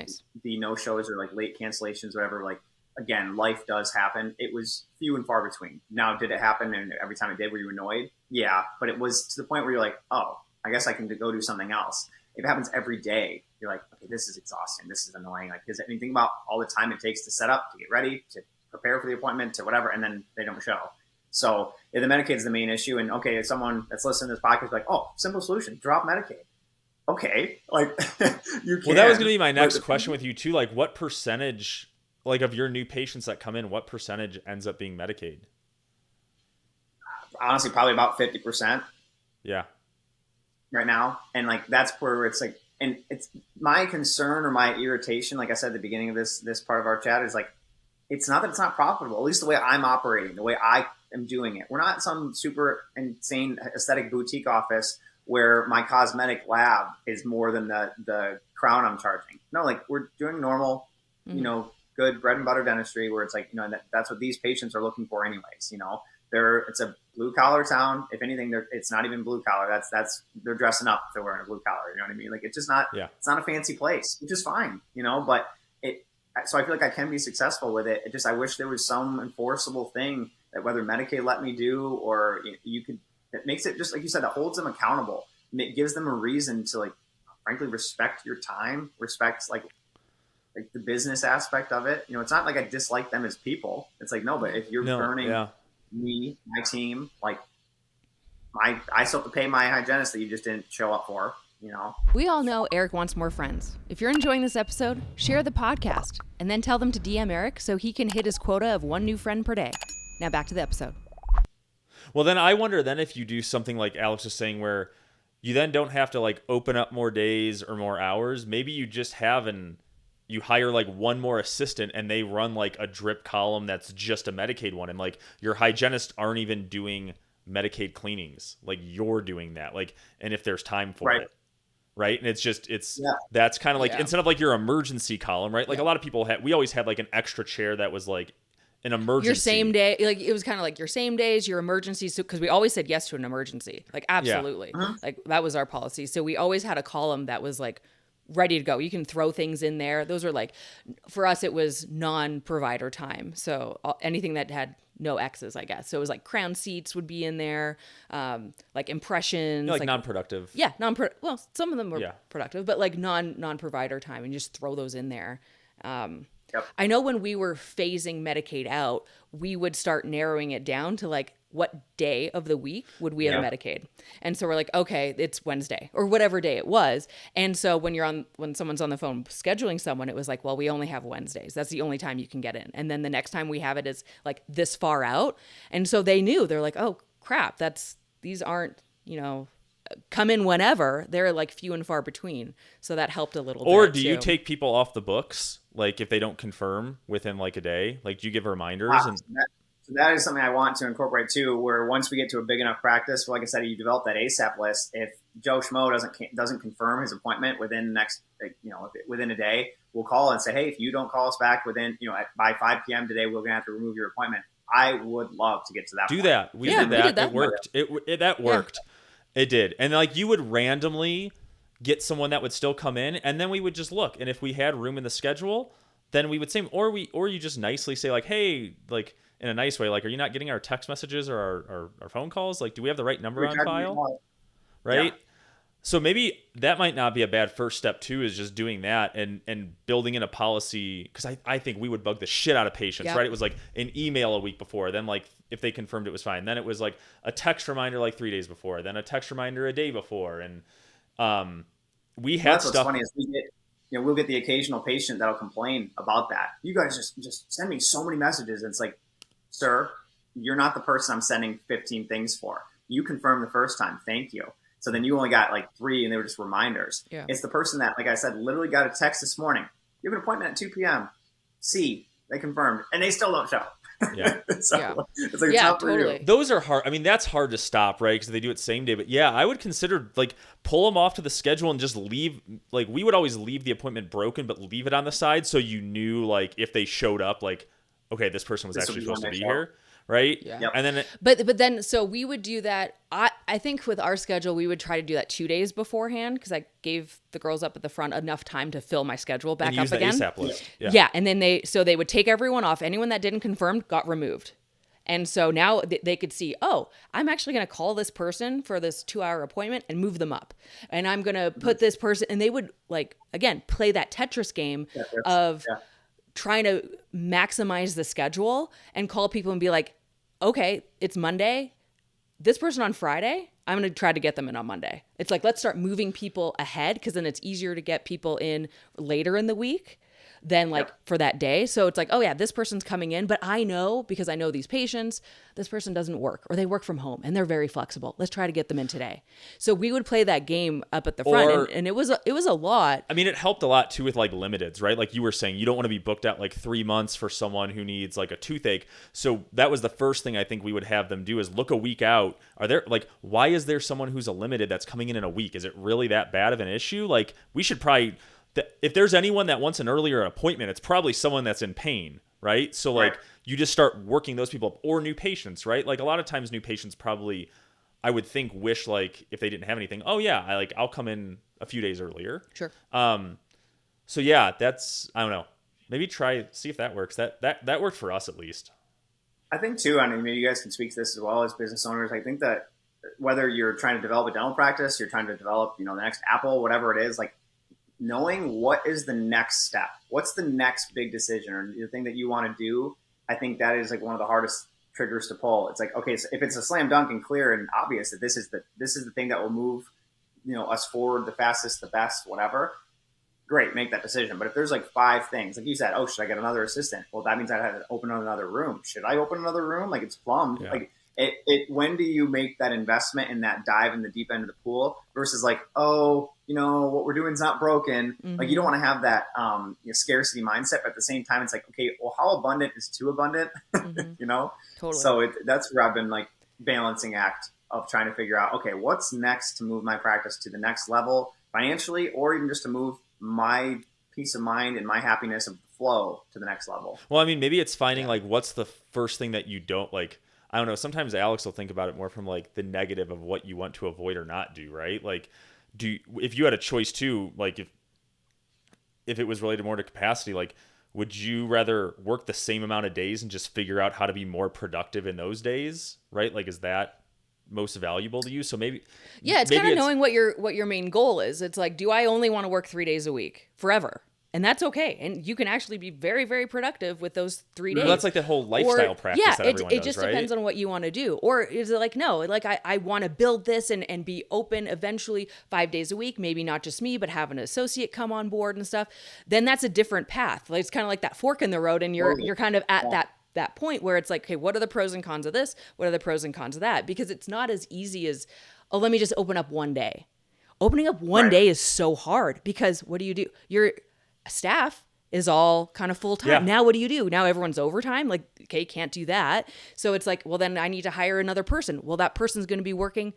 the no-shows or like late cancellations, whatever, like, again, life does happen. It was few and far between. Now, did it happen? And every time it did, were you annoyed? Yeah, but it was to the point where you're like, oh, I guess I can go do something else. If it happens every day, you're like, okay, this is exhausting. This is annoying. Like, because anything about all the time it takes to set up, to get ready, to prepare for the appointment, to whatever, and then they don't show. So if the Medicaid is the main issue, and okay, if someone that's listening to this podcast is like, oh, simple solution, drop Medicaid. Okay, like you can. Well, that was going to be my next question with you too. Like, what percentage, like, of your new patients that come in, what percentage ends up being Medicaid? Honestly, probably about 50%. Yeah. Right now, and like that's where it's like, and it's my concern or my irritation, like I said at the beginning of this part of our chat, is like, it's not that it's not profitable, at least the way I'm operating, the way I am doing it. We're not some super insane aesthetic boutique office where my cosmetic lab is more than the crown I'm charging. No, like we're doing normal, good bread and butter dentistry, where it's like, that's what these patients are looking for anyways. It's a blue collar town. If anything, it's not even blue collar. That's they're dressing up if they're wearing a blue collar. You know what I mean? Like, it's just not. Yeah. It's not a fancy place, which is fine. But so I feel like I can be successful with it. I wish there was some enforceable thing that whether Medicaid let me do, or you could. It makes it, just like you said, that holds them accountable. It gives them a reason to, like, frankly, respect your time, respect like the business aspect of it. It's not like I dislike them as people. It's like, no, but if you're burning me, my team, like I still have to pay my hygienist that you just didn't show up for. We all know Eric wants more friends. If you're enjoying this episode, share the podcast and then tell them to DM Eric so he can hit his quota of 1 new friend per day. Now back to the episode. Well, then I wonder then if you do something like Alex was saying, where you then don't have to like open up more days or more hours. Maybe you just you hire like one more assistant and they run like a drip column that's just a Medicaid one. And like your hygienists aren't even doing Medicaid cleanings. Like, you're doing that. Like, and if there's time for it. Right. And that's kind of like, instead of like your emergency column, right? Like a lot of people we always had like an extra chair that was like an emergency. Your same day, like it was kind of like your same days, your emergencies. So, because we always said yes to an emergency. Like, absolutely. Yeah. Like, that was our policy. So we always had a column that was like ready to go. You can throw things in there. Those are like, for us, it was non-provider time. So anything that had no X's, I guess. So it was like crown seats would be in there, like impressions, like non-productive. Yeah, well, some of them were productive, but like non-provider time, and just throw those in there. I know when we were phasing Medicaid out, we would start narrowing it down to like, what day of the week would we have Medicaid? And so we're like, okay, it's Wednesday or whatever day it was. And so when someone's on the phone scheduling someone, it was like, well, we only have Wednesdays. That's the only time you can get in. And then the next time we have it is like this far out. And so they knew, they're like, oh crap, these aren't, come in whenever. They're like few and far between. So that helped a little bit. Or do you take people off the books? Like, if they don't confirm within like a day, like, do you give reminders? So that is something I want to incorporate too, where once we get to a big enough practice, like I said, you develop that ASAP list. If Joe Schmo doesn't confirm his appointment within the next, within a day, we'll call and say, hey, if you don't call us back within, by 5 p.m. today, we're going to have to remove your appointment. I would love to get to that. Do that. We did that. It worked. That worked. Yeah. It did. And like you would randomly get someone that would still come in, and then we would just look. And if we had room in the schedule, then we would say, or you just nicely say like, hey, like in a nice way, like, are you not getting our text messages or our phone calls? Like, do we have the right number on file? Right. Yeah. So maybe that might not be a bad first step too, is just doing that and building in a policy. Because I think we would bug the shit out of patients, right? It was like an email a week before. Then like if they confirmed it was fine. Then it was like a text reminder like 3 days before. Then a text reminder a day before. And we had stuff. What's funny is we'll get the occasional patient that'll complain about that. You guys just send me so many messages. And it's like, sir, you're not the person I'm sending 15 things for. You confirmed the first time. Thank you. So then you only got like 3 and they were just reminders. Yeah. It's the person that, like I said, literally got a text this morning. You have an appointment at 2 p.m. See, they confirmed. And they still don't show. Yeah. It's like, it's not totally. For you. Those are hard. I mean, that's hard to stop, right? Because they do it same day. But yeah, I would consider like pull them off to the schedule and just leave. Like we would always leave the appointment broken, but leave it on the side. So you knew like if they showed up, like, okay, this person was actually supposed to be here. Right. Yeah. Yep. And then, but then, so we would do that. I think with our schedule, we would try to do that 2 days beforehand because I gave the girls up at the front enough time to fill my schedule back up again. ASAP list. Yeah. And then they would take everyone off. Anyone that didn't confirm got removed. And so now they could see, oh, I'm actually going to call this person for this 2-hour appointment and move them up. And I'm going to put this person, and they would like, again, play that Tetris game of trying to maximize the schedule and call people and be like, okay, it's Monday. This person on Friday, I'm going to try to get them in on Monday. It's like, let's start moving people ahead because then it's easier to get people in later in the week than like for that day. So it's like, oh yeah, this person's coming in, but I know because I know these patients, this person doesn't work or they work from home and they're very flexible. Let's try to get them in today. So we would play that game up at the front and it was a lot. I mean, it helped a lot too with like limiteds, right? Like you were saying, you don't want to be booked out like 3 months for someone who needs like a toothache. So that was the first thing I think we would have them do is look a week out. Are there like, why is there someone who's a limited that's coming in a week? Is it really that bad of an issue? Like we should probably, if there's anyone that wants an earlier appointment, it's probably someone that's in pain, right? So like you just start working those people up or new patients, right? Like a lot of times new patients probably, I would think, wish like if they didn't have anything, oh yeah, I'll come in a few days earlier. Sure. So yeah, that's, I don't know, maybe see if that works. That worked for us at least. I think too, I mean, maybe you guys can speak to this as well as business owners. I think that whether you're trying to develop a dental practice, you're trying to develop, the next Apple, whatever it is, like, knowing what is the next step, what's the next big decision or the thing that you want to do, I think that is like one of the hardest triggers to pull. It's like, okay, so if it's a slam dunk and clear and obvious that this is the thing that will move, us forward the fastest, the best, whatever, great, make that decision. But if there's like 5 things, like you said, oh, should I get another assistant? Well, that means I have to open another room. Should I open another room? Like it's plumbed. Yeah. Like when do you make that investment in that dive in the deep end of the pool versus like, oh, what we're doing is not broken. Mm-hmm. Like you don't want to have that scarcity mindset, but at the same time, it's like, okay, well, how abundant is too abundant? Mm-hmm. Totally. So that's where I've been like balancing act of trying to figure out, okay, what's next to move my practice to the next level financially, or even just to move my peace of mind and my happiness of flow to the next level. Well, I mean, maybe it's finding like, what's the first thing that you don't like, I don't know. Sometimes Alex will think about it more from like the negative of what you want to avoid or not do, right? Like, if you had a choice too, like if it was related more to capacity, like would you rather work the same amount of days and just figure out how to be more productive in those days, right? Like, is that most valuable to you? So maybe it's kind of knowing what your main goal is. It's like, do I only want to work 3 days a week forever? And that's okay. And you can actually be very, very productive with those 3 days. Well, that's like that whole lifestyle practice that everyone does, it just right? depends on what you want to do. Or is it like, no, like I want to build this and be open eventually 5 days a week, maybe not just me, but have an associate come on board and stuff. Then that's a different path. Like, it's kind of like that fork in the road, and you're kind of at that point where it's like, okay, what are the pros and cons of this? What are the pros and cons of that? Because it's not as easy as, oh, let me just open up one day. Opening up one day is so hard because what do? You're staff. is all kind of full time. Yeah. Now what do you do? Now everyone's overtime. Like, okay, can't do that. So it's like, well, then I need to hire another person. Well, that person's going to be working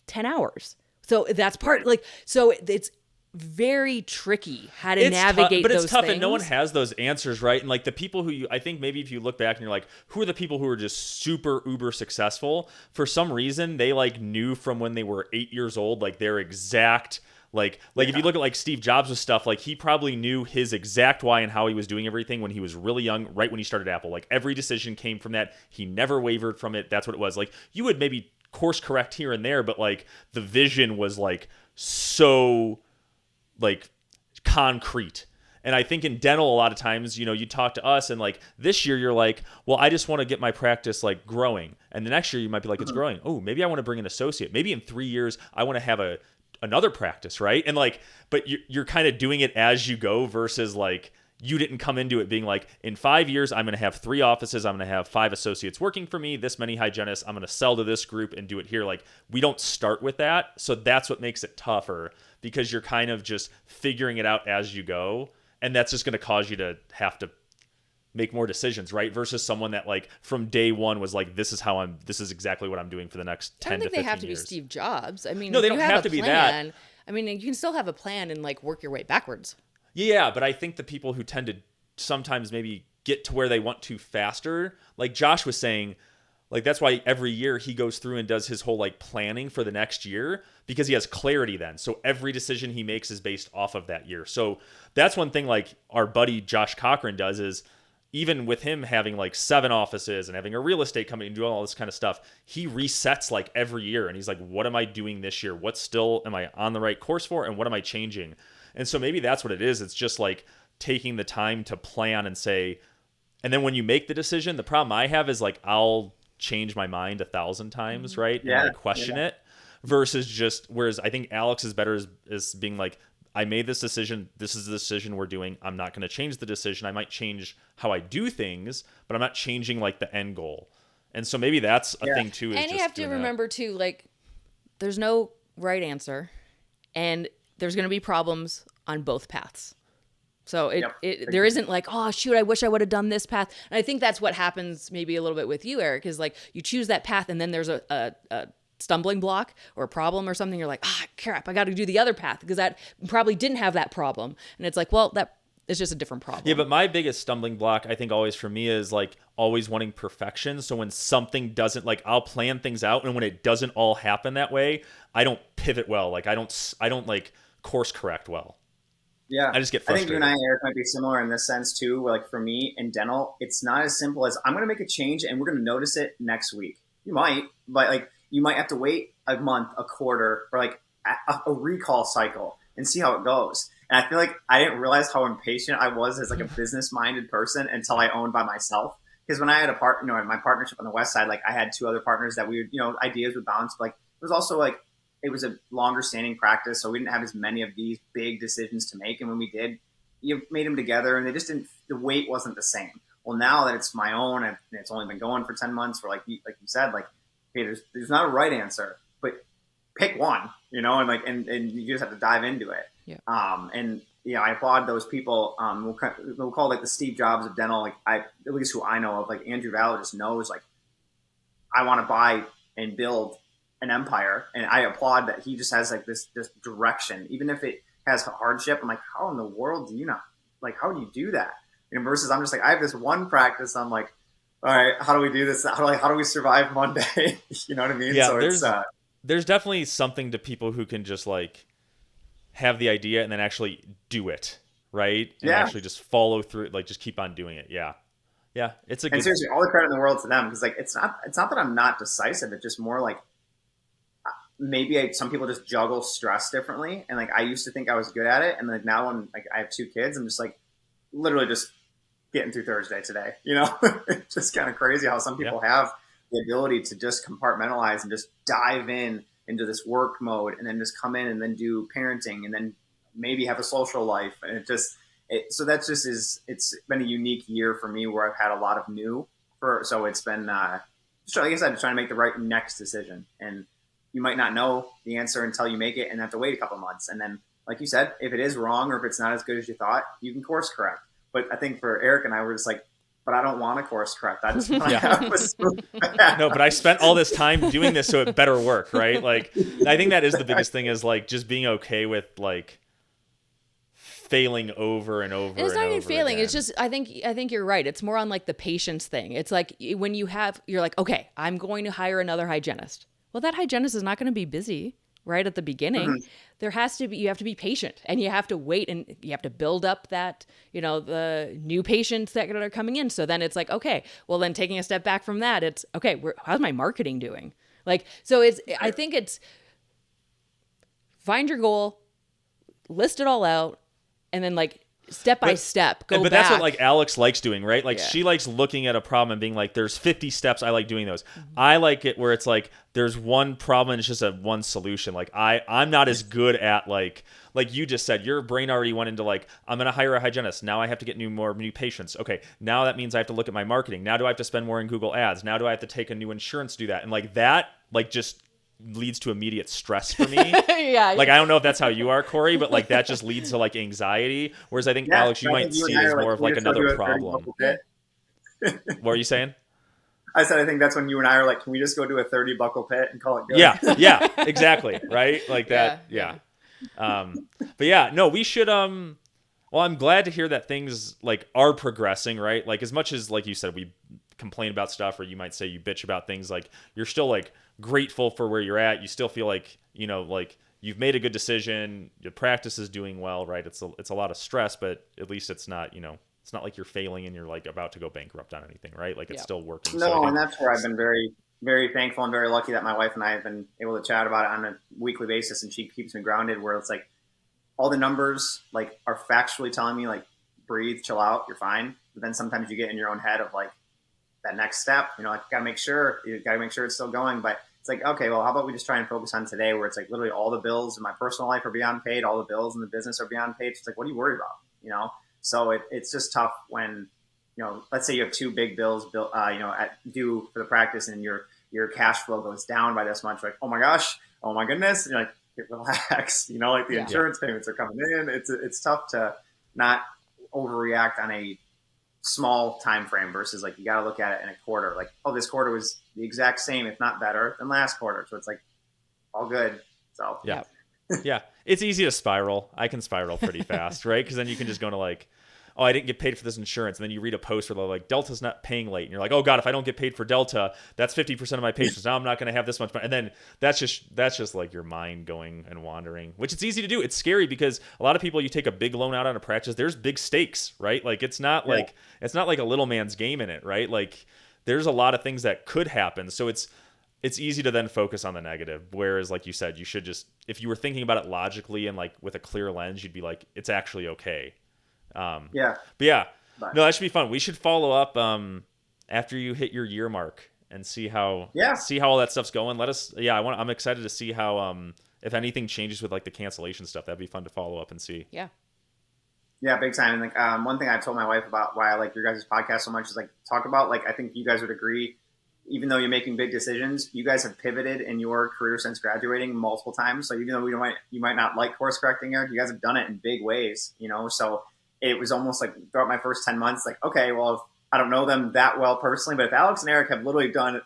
10 hours. So that's part like, so it's very tricky how to navigate but those it's tough things. and no one has those answers, right? And like the people who I think maybe if you look back and you're like, who are the people who are just super uber successful? For some reason, they like knew from when they were 8 years old, like their exact, like if you look at like Steve Jobs with stuff, like he probably knew his exact why and how he was doing everything when he was really young, right when he started Apple. Like every decision came from that. He never wavered from it. That's what it was. Like you would maybe course correct here and there, but like the vision was like so like concrete. And I think in dental, a lot of times, you know, you talk to us and like this year you're like, well, I just want to get my practice like growing. And the next year you might be like, it's growing. Oh, maybe I want to bring an associate. Maybe in 3 years, I want to have another practice, right? And like, but you're kind of doing it as you go versus like, you didn't come into it being like, in 5 years, I'm going to have 3 offices. I'm going to have 5 associates working for me, this many hygienists. I'm going to sell to this group and do it here. Like, we don't start with that. So that's what makes it tougher because you're kind of just figuring it out as you go. And that's just going to cause you to have to make more decisions, right? Versus someone that like from day one was like, this is exactly what I'm doing for the next 10 to 15 years. I don't think they have to be Steve Jobs. I mean, no, if they you don't have to be that. I mean, you can still have a plan and like work your way backwards. Yeah, but I think the people who tend to sometimes maybe get to where they want to faster, like Josh was saying, like that's why every year he goes through and does his whole like planning for the next year because he has clarity then. So every decision he makes is based off of that year. So that's one thing like our buddy Josh Cochran does is even with him having like 7 offices and having a real estate company and doing all this kind of stuff, he resets like every year. And he's like, what am I doing this year? What still am I on the right course for? And what am I changing? And so maybe that's what it is. It's just like taking the time to plan and say, and then when you make the decision, the problem I have is like, I'll change my mind 1,000 times, right? Yeah. And like question it versus just, whereas I think Alex is better as being like, I made this decision. This is the decision we're doing. I'm not going to change the decision. I might change how I do things, but I'm not changing like the end goal. And so maybe that's a thing too. Is And you have to remember too, like there's no right answer and there's going to be problems on both paths. So there isn't like, oh shoot, I wish I would have done this path. And I think that's what happens maybe a little bit with you, Eric, is like you choose that path and then there's a stumbling block or a problem or something. You're like, crap, I got to do the other path because that probably didn't have that problem. And it's like, well, that is just a different problem. Yeah, but my biggest stumbling block, I think always for me is like always wanting perfection. So when something doesn't, like I'll plan things out and when it doesn't all happen that way, I don't pivot well. Like I don't like course correct well. Yeah, I just get frustrated. I think you and I, Eric, might be similar in this sense too. Where like for me in dental, it's not as simple as I'm going to make a change and we're going to notice it next week. You might, but like you might have to wait a month, a quarter, or like a recall cycle and see how it goes. And I feel like I didn't realize how impatient I was as like a business-minded person until I owned by myself. Because when I had in my partnership on the West Side, like I had 2 other partners that we would, ideas would bounce. But like it was also like it was a longer standing practice, so we didn't have as many of these big decisions to make. And when we did, you made them together, and they just didn't. The weight wasn't the same. Well, now that it's my own, and it's only been going for 10 months, or like you said, like hey, there's not a right answer, but pick one, and you just have to dive into it. Yeah. And I applaud those people. We'll call it like the Steve Jobs of dental. Like at least who I know of, like Andrew Valla just knows like I want to buy and build an empire, and I applaud that he just has like this direction, even if it has hardship. I'm like, how in the world do you not like? How do you do that? Versus I'm just like, I have this one practice. I'm like, all right, how do we do this? How do we survive Monday? You know what I mean? Yeah, so there's definitely something to people who can just like have the idea and then actually do it, right? And actually just follow through, like just keep on doing it. Yeah. Yeah. It's a good... And seriously, all the credit in the world to them. Cause like, it's not that I'm not decisive. It's just more like maybe some people just juggle stress differently. And like, I used to think I was good at it. And like now when like I have 2 kids, I'm just like literally just getting through Thursday today, It's just kind of crazy how some people have the ability to just compartmentalize and just dive into this work mode and then just come in and then do parenting and then maybe have a social life. And so that's just it's been a unique year for me where I've had a lot of so it's been, just like I said, trying to make the right next decision. And you might not know the answer until you make it and have to wait a couple months. And then, like you said, if it is wrong or if it's not as good as you thought, you can course correct. But I think for Eric and I were just like, but I don't want to course correct. I just want to Yeah. have a smooth path. No, but I spent all this time doing this so it better work, right? Like, I think that is the biggest thing, is like just being okay with like failing over and over. And it's not even failing. Again. It's just, I think you're right. It's more on like the patience thing. It's like when you're like, okay, I'm going to hire another hygienist. Well, that hygienist is not going to be busy right at the beginning. Mm-hmm. You have to be patient, and you have to wait, and you have to build up that, the new patients that are coming in. So then it's like, okay, well then taking a step back from that, it's okay, how's my marketing doing? Like, so I think it's find your goal, list it all out, and then like step by step go but back. That's what like Alex likes doing, right? Like she likes looking at a problem and being like, there's 50 steps. I like doing those. Mm-hmm. I like it where it's like there's one problem and it's just one solution. Like I'm not as good at like you just said, your brain already went into like, I'm going to hire a hygienist. Now I have to get more new patients. Okay, now that means I have to look at my marketing. Now do I have to spend more in Google Ads? Now do I have to take a new insurance to do that? And like that, like just leads to immediate stress for me. Yeah. Like, I don't know if that's how you are, Cory, but like that just leads to like anxiety. Whereas I think Alex, you might see it as more of like another problem. What were you saying? I said, I think that's when you and I are like, can we just go do a 30 buckle pit and call it good? Yeah, exactly. Right. Like that. Yeah. But yeah, no, we should, well, I'm glad to hear that things like are progressing, right? Like as much as, like you said, we complain about stuff, or you might say you bitch about things, like you're still like grateful for where you're at. You still feel like, like you've made a good decision. Your practice is doing well, right? It's a lot of stress, but at least it's not, it's not like you're failing and you're like about to go bankrupt on anything, right? Like it's still working. No, and that's where I've been very, very thankful and very lucky that my wife and I have been able to chat about it on a weekly basis, and she keeps me grounded, where it's like all the numbers like are factually telling me like, breathe, chill out, you're fine. But then sometimes you get in your own head of like, that next step, like you gotta make sure it's still going. But it's like, okay, well, how about we just try and focus on today, where it's like literally all the bills in my personal life are beyond paid, all the bills in the business are beyond paid. So it's like, what are you worried about? So it's just tough when, let's say you have two big bills, due for the practice, and your cash flow goes down by this much. Like, oh my gosh, oh my goodness, and you're like, relax. Like the insurance payments are coming in. It's tough to not overreact on a small time frame versus like you got to look at it in a quarter. Like, oh, this quarter was the exact same, if not better, than last quarter. So it's like all good. So yeah, it's easy to spiral. I can spiral pretty fast, right? Because then you can just go into like, oh, I didn't get paid for this insurance, and then you read a post where they're like, Delta's not paying late, and you're like, oh god, if I don't get paid for Delta, that's 50% of my patients. Now I'm not going to have this much money. And then that's just like your mind going and wandering, which it's easy to do. It's scary because a lot of people, you take a big loan out on a practice, there's big stakes, right? Like it's not like a little man's game in it, right? Like there's a lot of things that could happen. So it's easy to then focus on the negative. Whereas, like you said, you should just, if you were thinking about it logically and like with a clear lens, you'd be like, it's actually okay. But no, that should be fun. We should follow up after you hit your year mark and see how all that stuff's going. Let us. I'm excited to see how if anything changes with like the cancellation stuff. That'd be fun to follow up and see. Yeah, big time. And like one thing I told my wife about why I like your guys' podcast so much is like talk about, like, I think you guys would agree, even though you're making big decisions, you guys have pivoted in your career since graduating multiple times. So even though you might not like course correcting, Eric, you guys have done it in big ways. So it was almost like throughout my first 10 months, like, okay, well, if I don't know them that well personally, but if Alex and Eric have literally done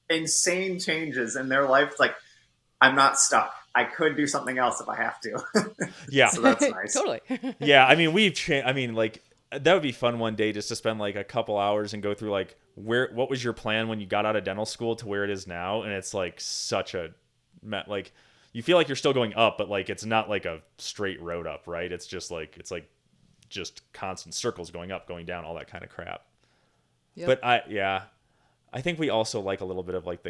insane changes in their life, it's like, I'm not stuck. I could do something else if I have to. Yeah. So that's nice. Totally. Yeah. I mean, like that would be fun one day just to spend like a couple hours and go through like what was your plan when you got out of dental school to where it is now. And it's like like you feel like you're still going up, but like, it's not like a straight road up, right? It's just constant circles going up, going down, all that kind of crap. Yep. But I think we also like a little bit of like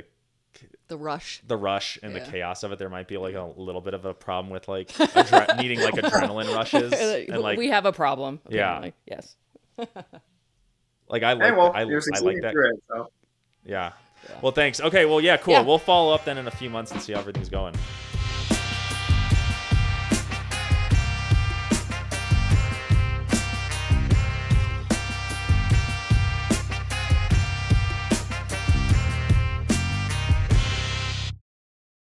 the rush and the chaos of it. There might be like a little bit of a problem with like needing like adrenaline rushes. And like we have a problem. Apparently. Yeah. Yes. Like I like that. It, so. Yeah. Well, thanks. Okay. Well, yeah, cool. Yeah. We'll follow up then in a few months and see how everything's going.